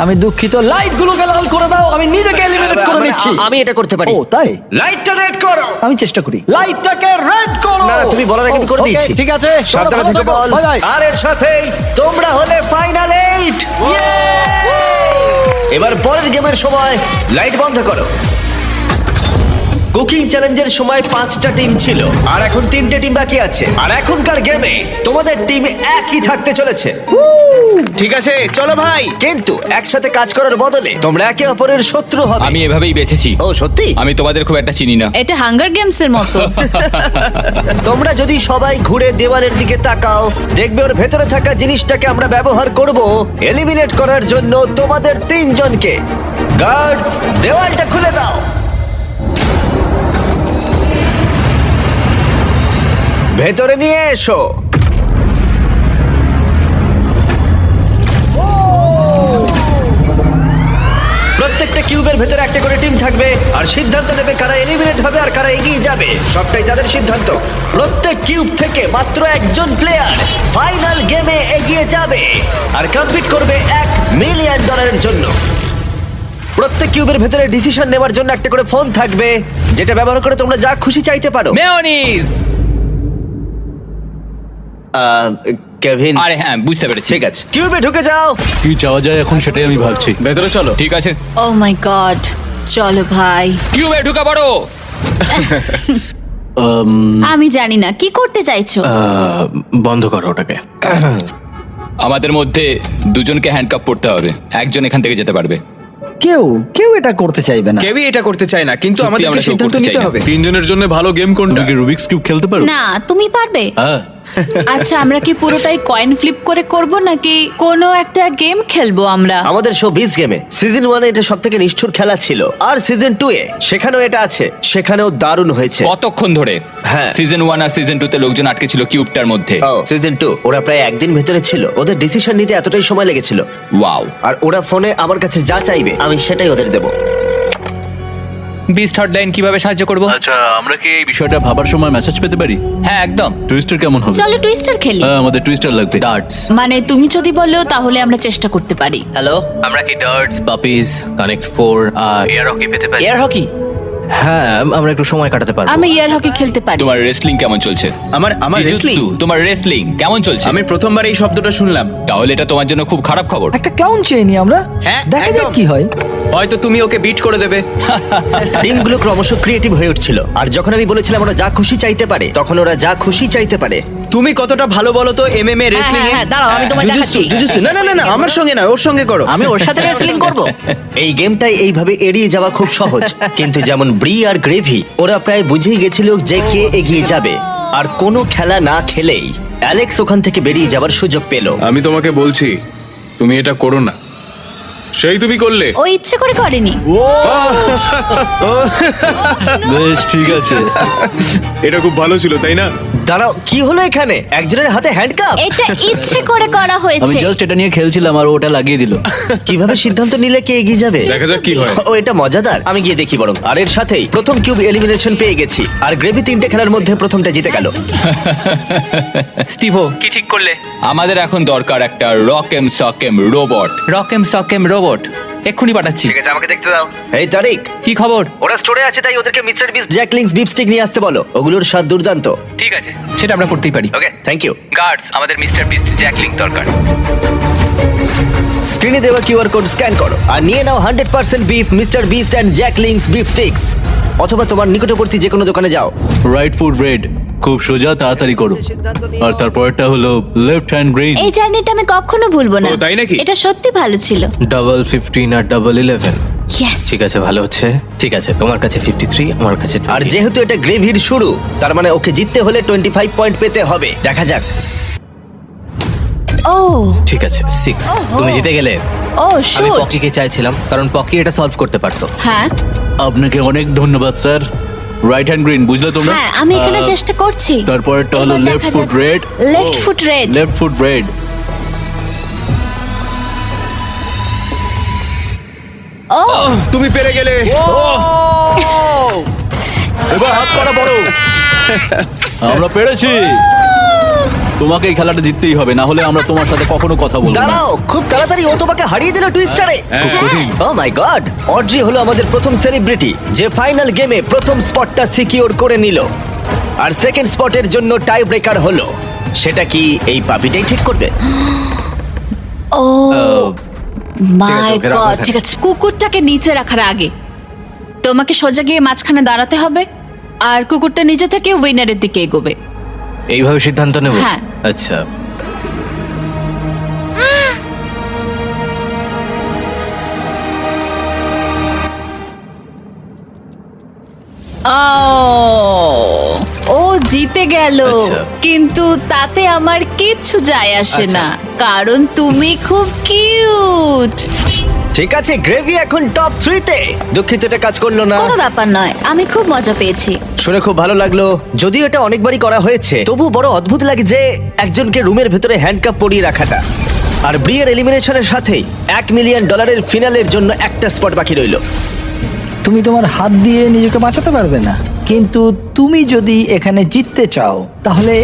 আমি দুঃখিত, লাইট গুলোকে লাল করে দাও, আমি নিজেকে এলিমিনেট করে নিচ্ছি। আমি এটা করতে পারি। ও তাই? লাইটটা রেড করো। আমি চেষ্টা করি, লাইটটাকে রেড করো। না, না, তুমি বলার আগে আমি করে ওকে, দিয়েছি। ঠিক আছে, সাবধানে ভালো থেকে থাকো, বল। Bye bye. আর এর সাথেই তোমরা হলে ফাইনাল 8। এবার পরের গেমের সময় লাইট বন্ধ করো। কুকিং চ্যালেঞ্জের সময় 5টা টিম ছিল, আর এখন 3টে টিম বাকি আছে। আর এখনকার গেমে তোমাদের টিম একই থাকতে চলেছে। ঠিক আছে চলো ভাই। কিন্তু একসাথে কাজ করার বদলে তোমরা একে অপরের শত্রু হবে। আমি এভাবেই বেঁচেছি। ও সত্যি? আমি তোমাদের খুব একটা চিনি না। এটা হাঙ্গার গেমস এর মতো। তোমরা যদি সবাই ঘুরে দেওয়ালের দিকে তাকাও, দেখবে ওর ভেতরে থাকা জিনিসটাকে আমরা ব্যবহার করব এলিমিনেট করার জন্য তোমাদের 3 জনকে। গার্ডস, দেওয়ালটা খুলে দাও। ভেতরে নিয়ে এসো। প্রত্যেকটা কিউবের ভেতরে একটা করে টিম থাকবে, আর সিদ্ধান্ত নেবে কারা এলিমিনেট হবে আর কারা এগিয়ে যাবে। সবটাই তাদের সিদ্ধান্ত। প্রত্যেক কিউব থেকে মাত্র একজন প্লেয়ার ফাইনাল গেমে এগিয়ে যাবে আর কম্পিট করবে $1 মিলিয়ন জন্য। প্রত্যেক কিউবের ভেতরে ডিসিশন নেওয়ার জন্য একটা করে ফোন থাকবে, যেটা ব্যবহার করে তোমরা যা খুশি চাইতে পারো। মেয়োনিজ। কেভিন, আরে হ্যাঁ, বুঝতে পেরেছি। ঠিক আছে, কিউবে ঢুকে যাও। কি চাওয়া যায় এখন সেটাই আমি ভাবছি। ভেতরে চলো। ঠিক আছে, ও মাই গড, চলো ভাই। কিউবে ঢুকে পড়ো। আমি জানি না কি করতে চাইছো। বন্ধ করো ওটাকে। আমাদের মধ্যে 2 জনকে হ্যান্ডকাপ পড়তে হবে। একজন এখান থেকে যেতে পারবে। কেউ এটা করতে চাইবে না। কেউই এটা করতে চায় না, কিন্তু সত্যি আমাদেরকে আমরা কেউ সিদ্ধান্ত করতে নিতে চাই না। হবে। 3 জনের জন্য ভালো গেম কোনটা? তুমি কি রুবিক্স কিউব খেলতে পারো? না, তুমি পারবে। হ্যাঁ। আচ্ছা, আমরা কি পুরোটাই কয়েন ফ্লিপ করে করব নাকি কোনো একটা গেম খেলবো আমরা? আমাদের শো 20 গেমে সিজন 1 এটা সবথেকে নিষ্ঠুর খেলা ছিল, আর সিজন 2 এ সেখানেও এটা আছে, সেখানেও দারুণ হয়েছে। কতক্ষণ ধরে? হ্যাঁ। সিজন 1 আর সিজন 2 তে লোকজন আটকে ছিল কিউবটার মধ্যে। ও সিজন 2 ওরা প্রায় একদিন ভেতরে ছিল। ওদের ডিসিশন নিতে এতটাই সময় লেগেছিল। ওয়াও। আর ওরা ফোনে আমার কাছে যা চাইবে আমি সেটাই ওদের দেব। বিস্ট হটলাইন কিভাবে সাহায্য করব? আচ্ছা আমরা কি এই বিষয়টা ভাবার সময় মেসেজ পেতে পারি? হ্যাঁ একদম। টুইস্টার কেমন হবে? চলো টুইস্টার খেলি। হ্যাঁ আমাদের টুইস্টার লাগবে। ডার্টস। মানে তুমি যদি বলো তাহলে আমরা চেষ্টা করতে পারি। হ্যালো, আমরা কি ডার্টস, পাপিজ, কানেক্ট 4 আর এয়ার হকি পেতে পারি? Air hockey? হ্যাঁ, আমরা একটু সময় কাটাতে পারবো। আমি এয়ার হকি খেলতে পারি। তোমার রেসলিং কেমন চলছে? আমার জিজুৎসু, তোমার রেসলিং কেমন চলছে? আমি প্রথমবার এই শব্দটা শুনলাম। তাহলে এটা তোমার জন্য খুব খারাপ খবর। একটা ক্লাউন চেয়ে নি আমরা, হ্যাঁ, দেখা যাক একদম। কি হয়। হয়তো তুমি ওকে বিট করে দেবে। টিমগুলো ক্রমশ ক্রিয়েটিভ হয়ে উঠছিল, আর যখন আমি বলেছিলাম ওরা যা খুশি চাইতে পারে, তখন ওরা যা খুশি চাইতে পারে। তুমি কতটা ভালো বলো তো এমএমএ রেসলিং এ? দাঁড়াও, আমি তোমায় দেখাচ্ছি। জুজুৎসু না না না না, আমার সঙ্গে না, ওর সঙ্গে করো। আমি ওর সাথে রেসলিং করব। এই গেমটাই এইভাবে এড়িয়ে যাওয়া খুব সহজ, কিন্তু যেমন ব্রি আর গ্রেভি, ওরা প্রায় বুঝেই গেছিল যে কে এগিয়ে যাবে। আর কোনো খেলা না খেলেই অ্যালেক্স ওখান থেকে বেরিয়ে যাবার সুযোগ পেল। আমি তোমাকে বলছি তুমি এটা করো না, সেই তুমি করলে। ও ইচ্ছে করে করেনি। বেশ ঠিক আছে। এটা খুব ভালো ছিল তাই না? দাঁড়াও, কি হলো এখানে? একজনের হাতে হ্যান্ডকাপ। এটা ইচ্ছে করে করা আমি হয়েছে। জাস্ট এটা নিয়ে খেলছিলাম আর ওটা লাগিয়ে দিল। কিভাবে সিদ্ধান্ত নিলে কে এগিয়ে যাবে? দেখা যাক কি হয়। ও এটা মজাদার, আমি গিয়ে দেখি বরং। আর এর সাথেই প্রথম কিউব এলিমিনেশন পেয়ে গেছি, আর গ্রেভি 3টে খেলার মধ্যে প্রথমটা জিতে গেল। স্টিভো কি ঠিক করলে? আমাদের এখন দরকার একটা রকেম সকেম রোবট। রকেম সকেম রোবট এক্ষুনি পাঠাচ্ছি। ঠিক আছে, আমাকে দেখতে দাও। এই তারিক, কি খবর? ওরা স্টোরে আছে, তাই ওদেরকে mister beast Jack Link's beef stick নিয়ে আসতে বলো। ওগুলোর স্বাদ দুর্দান্ত। ঠিক আছে, সেটা আমরা করতেই পারি। Okay, thank you. গার্ডস, আমাদের মিস্টার বিস্ট জ্যাকলিং দরকার। স্ক্রিনে দেওয়া কিউআর কোড স্ক্যান করো আর নিয়ে নাও 100% beef Mister Beast and Jack Link's beef sticks. অথবা তোমার নিকটবর্তী যে কোনো দোকানে যাও। রাইট ফুট রেড, খুব সোজা, তাড়াতাড়ি করো। আর তারপরটা হলো লেফট হ্যান্ড গ্রিন। এই জার্নিটা আমি কখনো ভুলবো না। ও, তাই নাকি? এটা সত্যি ভালো ছিল। ডাবল 15 আর ডাবল 11। ইয়েস। ঠিক আছে, ভালো হচ্ছে। ঠিক আছে, তোমার কাছে 53, আমার কাছে 20। আর যেহেতু এটা গ্রেভির শুরু, তার মানে ওকে জিততে হলে 25 পয়েন্ট পেতে হবে। দেখা যাক। ও ঠিক আছে 6। তুমি জিতে গেলে। ও আমি শুট। পকিকে চাইছিলাম কারণ পকি এটা সলভ করতে পারতো। হ্যাঁ আপনাকে অনেক ধন্যবাদ স্যার। রাইট হ্যান্ড গ্রিন, বুঝলে তোমরা? হ্যাঁ, আমি এখানে চেষ্টা করছি। তারপরটা হলো এবার লেফট দেখা ফুট যাক। Red. Left foot red. Left foot red. ও তুমি পেরে গেলে। এবার হাত করা বড়। আমরা পেরেছি। তোমাকে এই খেলাটা জিততেই হবে, না হলে আমরা তোমার সাথে কখনো কথা বলবো না। দাঁড়াও, খুব তাড়াতাড়ি ও তোমাকে হারিয়ে দিল টুইস্টারে। খুব কঠিন। ও মাই গড, অড্রি হলো আমাদের প্রথম সেলিব্রিটি যে ফাইনাল গেমে প্রথম স্পটটা সিকিউর করে নিল। আর সেকেন্ড স্পটের জন্য টাই ব্রেকার হলো। সেটা কি এই পাপিটাই ঠিক করবে? ও মাই ওকে রাখো গড। এখানে। ঠিক আছে, কুকুরটাকে নিচে রাখার আগে তোমাকে সোজা গিয়ে মাঝখানে দাঁড়াতে হবে, আর কুকুরটা নিচে থেকে উইনারের দিকে এগোবে। এইভাবে সিদ্ধান্ত নেব? হ্যাঁ। আচ্ছা। ও জিতে গেল, আচ্ছা। কিন্তু তাতে আমার কিচ্ছু যায় আসে আচ্ছা। না, কারণ তুমি খুব কিউট। ঠিক আছে, গ্রেভি এখন টপ 3-তে। দুঃখিত এটা কাজ করলো না। কোনো ব্যাপার নয়, আমি খুব মজা পেয়েছি। শুনে খুব ভালো লাগলো। যদিও এটা অনেকবারই করা হয়েছে, তবু বড় অদ্ভুত লাগে যে একজনকে রুমের ভেতরে হ্যান্ডকাপ পরিয়ে রাখাটা। আর ব্রিয়ের এলিমিনেশনের সাথেই $1 মিলিয়ন ফিনালের জন্য একটা স্পট বাকি রইল। তুমি তোমার হাত দিয়ে নিজেকে বাঁচাতে পারবে না, কিন্তু তুমি যদি এখানে জিততে চাও তাহলে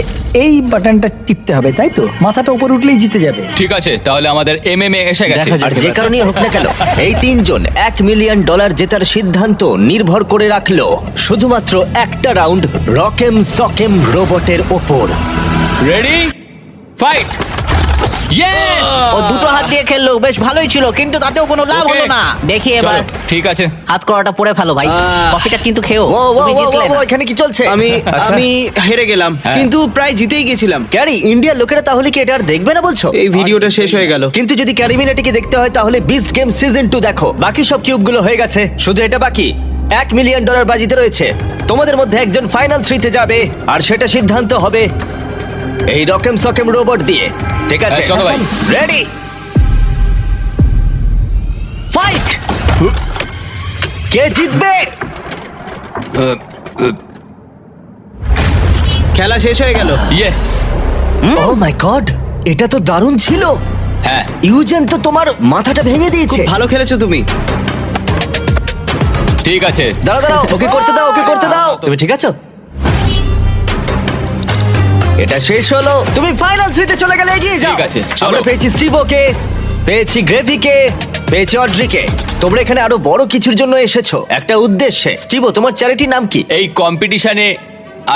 এই বাটনটা টিপতে হবে, তাই তো? মাথাটা উপর উঠলেই জিতে যাবে। ঠিক আছে, তাহলে আমাদের এমএমএ এসে গেছে। দেখা যাক। আর যে কারণেই হোক না কেন, এই তিনজন $1 মিলিয়ন জেতার সিদ্ধান্ত নির্ভর করে রাখলো শুধুমাত্র একটা রাউন্ড রকেম সকেম রোবটের ওপর। Ready, fight! ইয়েস! ও দুটো হাত দিয়ে খেললো, বেশ ভালোই ছিল, কিন্তু তাতেও কোনো লাভ Okay. হলো না। দেখি এবার চলো, ঠিক আছে। হাত করাটা পরে ফেলো ভাই। কফিটা কিন্তু খেও। ও ও তুমি ও, জিতলে ও, না। এখানে কি চলছে? আমি আচ্ছা। আমি হেরে গেলাম, কিন্তু প্রায় জিতেই গেছিলাম। ক্যারি, ইন্ডিয়ার লোকেরা তাহলে কি এটা আর দেখবে না বলছো? এই ভিডিওটা শেষ হয়ে গেল। কিন্তু যদি ক্যারিমিনাটিকে দেখতে হয় তাহলে বিস্ট গেম সিজন 2 দেখো। বাকি সব কিউবগুলো হয়ে গেছে, শুধু এটা বাকি। $1 মিলিয়ন বাজিতে রয়েছে। তোমাদের মধ্যে একজন ফাইনাল 3-তে যাবে, আর সেটা সিদ্ধান্ত হবে এই রকেম সকেম রোবট দিয়ে। ঠিক আছে, হ্যাঁ, চলো ভাই। Ready, fight! কে জিতবে? খেলা শেষ হয়ে গেল। ইয়েস! ও মাই গড, এটা তো দারুণ ছিল। হ্যাঁ, ইউজেন তো তোমার মাথাটা ভেঙে দিয়েছে। ভালো খেলেছো তুমি। ঠিক আছে। দাঁড়াও দাঁড়াও, ওকে করতে দাও, ওকে করতে দাও। তুমি ঠিক আছো? এটা শেষ হলো, তুমি ফাইনাল 3 তে চলে গেলে, এগিয়ে যাও। ঠিক আছে, চলো। আমরা পেয়েছি স্টিভোকে, পেয়েছি গ্রেভিকে, পেয়েছি অড্রিকে। তোমরা এখানে আরো বড় কিছুর জন্য এসেছো, একটা উদ্দেশ্যে। স্টিভো, তোমার চ্যারিটির নাম কি? এই কম্পিটিশনে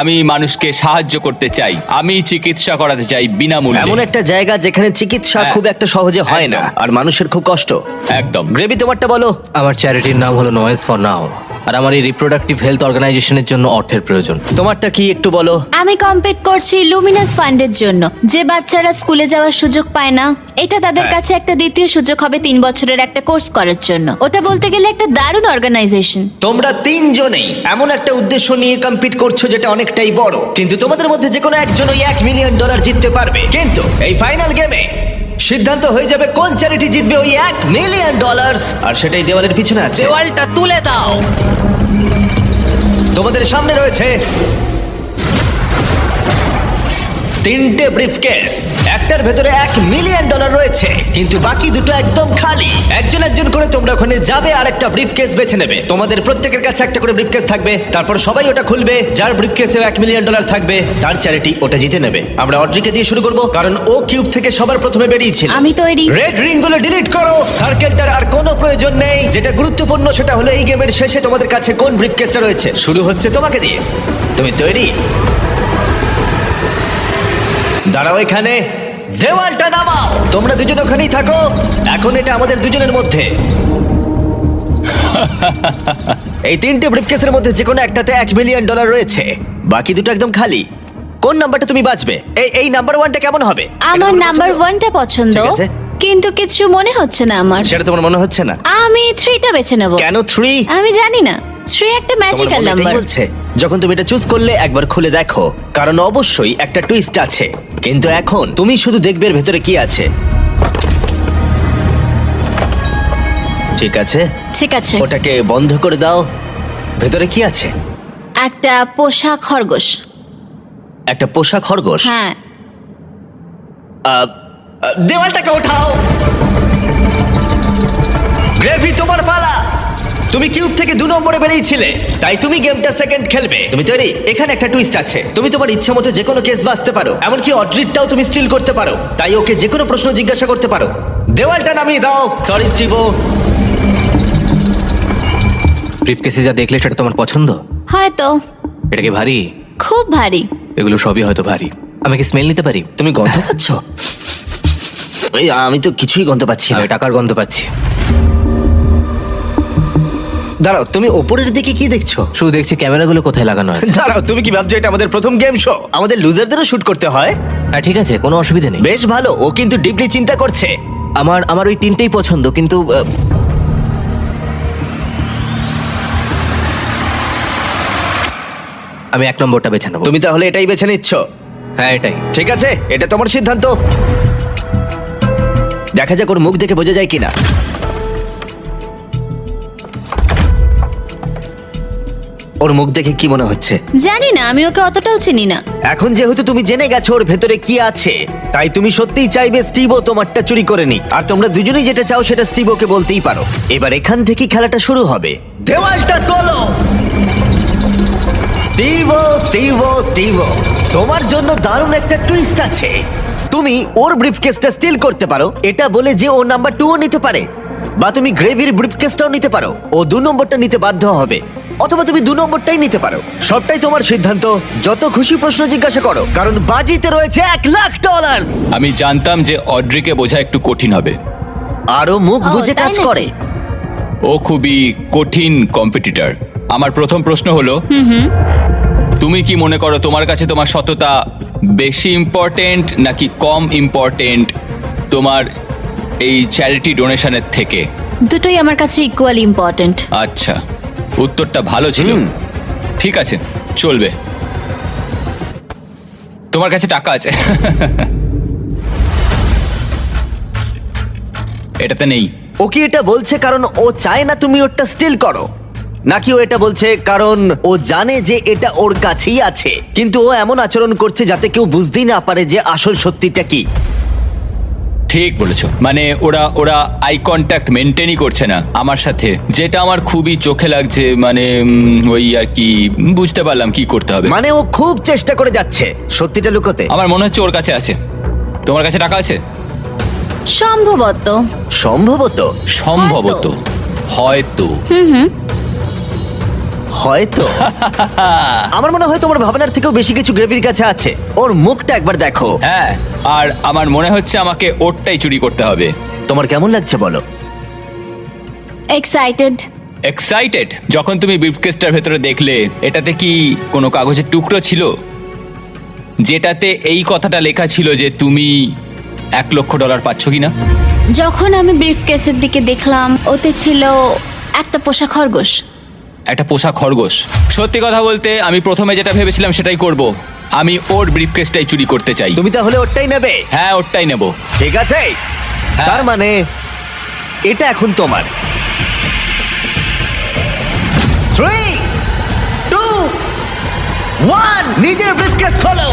আমি মানুষকে সাহায্য করতে চাই, আমি চিকিৎসা করাতে চাই এমন বিনামূল্যে। একটা জায়গা যেখানে চিকিৎসা হ্যাঁ, খুব একটা সহজে হয় না, একদম। আর মানুষের খুব কষ্ট। একদম। গ্রেভি, তোমারটা বলো। আমার চ্যারিটির নাম হলো নয়েজ ফর নাও, আর আমার এই রিপ্রোডাক্টিভ হেলথ অর্গানাইজেশনের জন্য অর্থের প্রয়োজন। তোমারটা কি একটু বলো। আমি কম্পিট করছি লুমিনাস ফান্ডের জন্য, যে বাচ্চারা স্কুলে যাওয়ার সুযোগ পায় না। এটা তাদের হ্যাঁ। কাছে একটা দ্বিতীয় সুযোগ হবে 3 বছরের একটা কোর্স করার জন্য। ওটা বলতে গেলে একটা দারুণ অর্গানাইজেশন। তোমরা তিনজনেই এমন একটা উদ্দেশ্য নিয়ে কম্পিট করছো যেটা অনেকটাই বড়, কিন্তু তোমাদের মধ্যে যে কোনো একজনই $1 মিলিয়ন জিততে পারবে। কিন্তু এই ফাইনাল গেমে সিদ্ধান্ত হয়ে যাবে কোন চ্যারিটি জিতবে ওই $1 মিলিয়ন, আর সেটাই দেওয়ালের পিছনে আছে। দেওয়ালটা তুলে দাও। তোমাদের সামনে রয়েছে 3টে ব্রিফকেস। একটার ভেতরে $1 মিলিয়ন রয়েছে, কিন্তু বাকি দুটো একদম খালি। একজন একজন করে তোমরা ওখানে যাবে আর একটা ব্রিফকেস বেছে নেবে। তোমাদের প্রত্যেকের কাছে একটা করে ব্রিফকেস থাকবে, তারপর সবাই ওটা খুলবে। যার ব্রিফকেসে $1 মিলিয়ন থাকবে তার চ্যারিটি ওটা জিতে নেবে। আমরা অড্রিকে দিয়ে শুরু করব, কারণ ও কিউব থেকে সবার প্রথমে বেরিয়েছিল। আমি তৈরি। রেড রিং গুলো ডিলিট করো। সার্কেলটার আর কোনো প্রয়োজন নেই। যেটা গুরুত্বপূর্ণ সেটা হলো এই গেমের শেষে তোমাদের কাছে কোন ব্রিফকেসটা রয়েছে। শুরু হচ্ছে তোমাকে দিয়ে। তুমি তৈরি? দাঁড়াও এখানে, দেওয়ালটা নামাও। তোমরা দুজন ওখানেই থাকো। এখন এটা আমাদের দুজনের মধ্যে। এই 3টে ব্রিফকেসের মধ্যে যে কোনো একটাতে $1 মিলিয়ন রয়েছে, বাকি দুটো একদম খালি। কোন নাম্বারটা তুমি বাঁচবে? এই নাম্বার 1টা কেমন হবে? আমার এটা নাম্বার পছন্দ? 1টা পছন্দ, ঠিক আছে। কিন্তু কিছু মনে হচ্ছে না আমার। সেটা তোমার মনে হচ্ছে না? আমি 3টা বেছে নেব। কেন 3? আমি জানি না, 3 একটা ম্যাজিক্যাল তোমার মনে নাম্বার। এটাই বলছে? যখন তুমি এটা চুজ করলে একবার খুলে দেখো, কারণ অবশ্যই একটা টুইস্ট আছে। কিন্তু এখন তুমি শুধু দেখবে এর ভেতরে কি আছে। ঠিক আছে, ঠিক আছে। ওটাকে বন্ধ করে দাও। ভেতরে কি আছে? একটা পোষা খরগোশ। একটা পোষা খরগোশ? হ্যাঁ। দেওয়ালটাকে ওঠাও। গ্রেভি, তোমার পালা। তুমি কিউব থেকে 2 নম্বরে বেরিয়েছিলে, তাই তুমি গেমটা সেকেন্ড খেলবে। তুমি তৈরি? এখানে একটা টুইস্ট আছে। তুমি তোমার ইচ্ছে মতো যে কোনো কেস বাঁচতে পারো, এমনকি অড্রিটটাও তুমি স্টিল করতে পারো। তাই ওকে যে কোনো প্রশ্ন জিজ্ঞাসা করতে পারো। দেওয়ালটা নামিয়ে দাও। সরি স্টিভো। ব্রিফকেসে যা দেখলে সেটা তোমার পছন্দ? হয়তো। এটা কি ভারী? খুব ভারী। এগুলো সবই হয়তো ভারী। আমি কি স্মেল নিতে পারি? তুমি গন্ধ পাচ্ছ? এই, আমি তো কিছুই গন্ধ পাচ্ছি না। আমি টাকার গন্ধ পাচ্ছি। দাঁড়াও, তুমি ওপরের দিকে কি দেখছো? শুধু দেখছি ক্যামেরাগুলো কোথায় লাগানো আছে। দাঁড়াও, তুমি কি ভাবছো এটা আমাদের প্রথম গেম শো? আমাদের লুজারদেরও শুট করতে হয়। হ্যাঁ ঠিক আছে, কোনো অসুবিধা নেই। বেশ ভালো, ও কিন্তু ডিপলি চিন্তা করছে। আমার ওই 3টেই পছন্দ, কিন্তু আমি 1 নম্বরটা বেছে নেবো। তুমি তাহলে এটাই বেছে নিচ্ছ? হ্যাঁ এটাই। ঠিক আছে, এটা তোমার সিদ্ধান্ত। দেখা যাক ওর মুখ দেখে বোঝা যায় কিনা। ওর মুখ দেখে কি মনে হচ্ছে? জানি না, আমি ওকে অতটাও চিনি না। এখন যেহেতু তুমি জেনে গেছো ওর ভেতরে কি আছে, তাই তুমি সত্যিই চাইবে স্টিভো তোমারটা চুরি করে নিক। আর তোমরা দুজনেই যেটা চাও সেটা স্টিভোকে বলতেই পারো। এবার এখান থেকেই খেলাটা শুরু হবে। দেওয়ালটা তোলো। স্টিভো, স্টিভো, স্টিভো, তোমার জন্য দারুণ একটা টুইস্ট আছে। তুমি ওর ব্রিফকেসটা স্টিল করতে পারো, এটা বলে যে ও নাম্বার 2ও নিতে পারে, বা তুমি গ্রেভির ব্রিফকেসটাও নিতে পারো। ও 2 নম্বরটা নিতে বাধ্য হবে, অথবা তুমি 2 নম্বরটাই নিতে পারো। সবটাই তোমার সিদ্ধান্ত। যত খুশি প্রশ্ন জিজ্ঞাসা করো, কারণ বাজিতে রয়েছে $1 লাখ। আমি জানতাম যে অড্রিকে বোঝা একটু কঠিন হবে। আরো মুখ ও, বুঝে তাই কাজ নাকি? করে। ও খুবই কঠিন কম্পিটিটর। আমার প্রথম প্রশ্ন হলো, তুমি কি মনে করো তোমার কাছে তোমার সততা বেশি ইম্পর্টেন্ট নাকি কম ইম্পর্টেন্ট তোমার এই চ্যারিটি ডোনেশনের থেকে? দুটোই আমার কাছে ইকুয়ালি ইম্পর্ট্যান্ট। আচ্ছা, উত্তরটা ভালো ছিল। ঠিক আছে, চলবে। তোমার কাছে টাকা আছে। এটাতে নেই। ও কি এটা বলছে কারণ ও চায় না তুমি ওটা স্টিল করো, নাকি ও এটা বলছে কারণ ও জানে যে এটা ওর কাছেই আছে, কিন্তু ও এমন আচরণ করছে যাতে কেউ বুঝতেই না পারে যে আসল সত্যিটা কি? ঠিক বলেছো, মানে ওরা ওরা আই কন্ট্যাক্ট মেনটেনই করছে না আমার সাথে, যেটা আমার খুবই চোখে লাগছে। মানে ওই আর কি, বুঝতে পারলাম কি করতে হবে। মানে ও খুব চেষ্টা করে যাচ্ছে সত্যিটা লুকোতে। আমার মনে হচ্ছে ওর কাছে আছে। তোমার কাছে টাকা আছে? সম্ভবত। সম্ভবত। সম্ভবত, হয়তো। হয়তো আমার মনে হয় তোমার ভাবনার থেকেও বেশি কিছু গ্রেভির কাছে আছে। ওর মুখটা একবার দেখো। হ্যাঁ, আর আমার মনে হচ্ছে আমাকে ওরটাই চুরি করতে হবে। তোমার কেমন লাগছে বলো? এক্সাইটেড। এক্সাইটেড? যখন তুমি ব্রিফকেসটার ভেতরে দেখলে, এটাতে কি কোনো কাগজের টুকরো ছিল যেটাতে এই কথাটা লেখা ছিল যে তুমি $1,00,000 পাচ্ছ কিনা? যখন আমি ব্রিফকেসের দিকে দেখলাম, ওতে ছিল একটা পোষা খরগোশ। একটা পোষা খরগোশ? সত্যি কথা বলতে আমি প্রথমে যেটা ভেবেছিলাম সেটাই করব। আমি ওর ব্রিফকেসটাই চুরি করতে চাই। তুমি তাহলে ওরটাই নেবে? হ্যাঁ, ওরটাই নেব। ঠিক আছে, তার মানে এটা এখন তোমার। 3, 2, 1, নিজের ব্রিফকেস খোলো।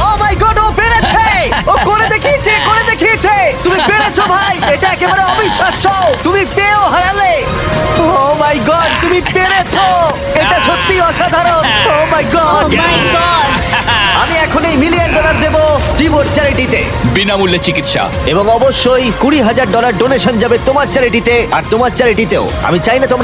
ও মাই গড, ও পেরেছে! ও করে দেখিয়েছে, করে দেখিয়েছে! তুমি পেরেছো ভাই, এটা একেবারে অবিশ্বাস্য। তুমি পেয়েও হারালে। ও মাই গড, তুমি পেরেছো! এটা সত্যি অসাধারণ। ও মাই গড! মাই গড! আমি এখন এই $1 মিলিয়ন দেবো স্টিভোর চ্যারিটিতে, বিনামূল্যে চিকিৎসা। এবং অবশ্যই $20,000 ডোনেশন যাবে তোমার চ্যারিটিতে, আর তোমার চ্যারিটিতেও। আমি চাই না তোমরা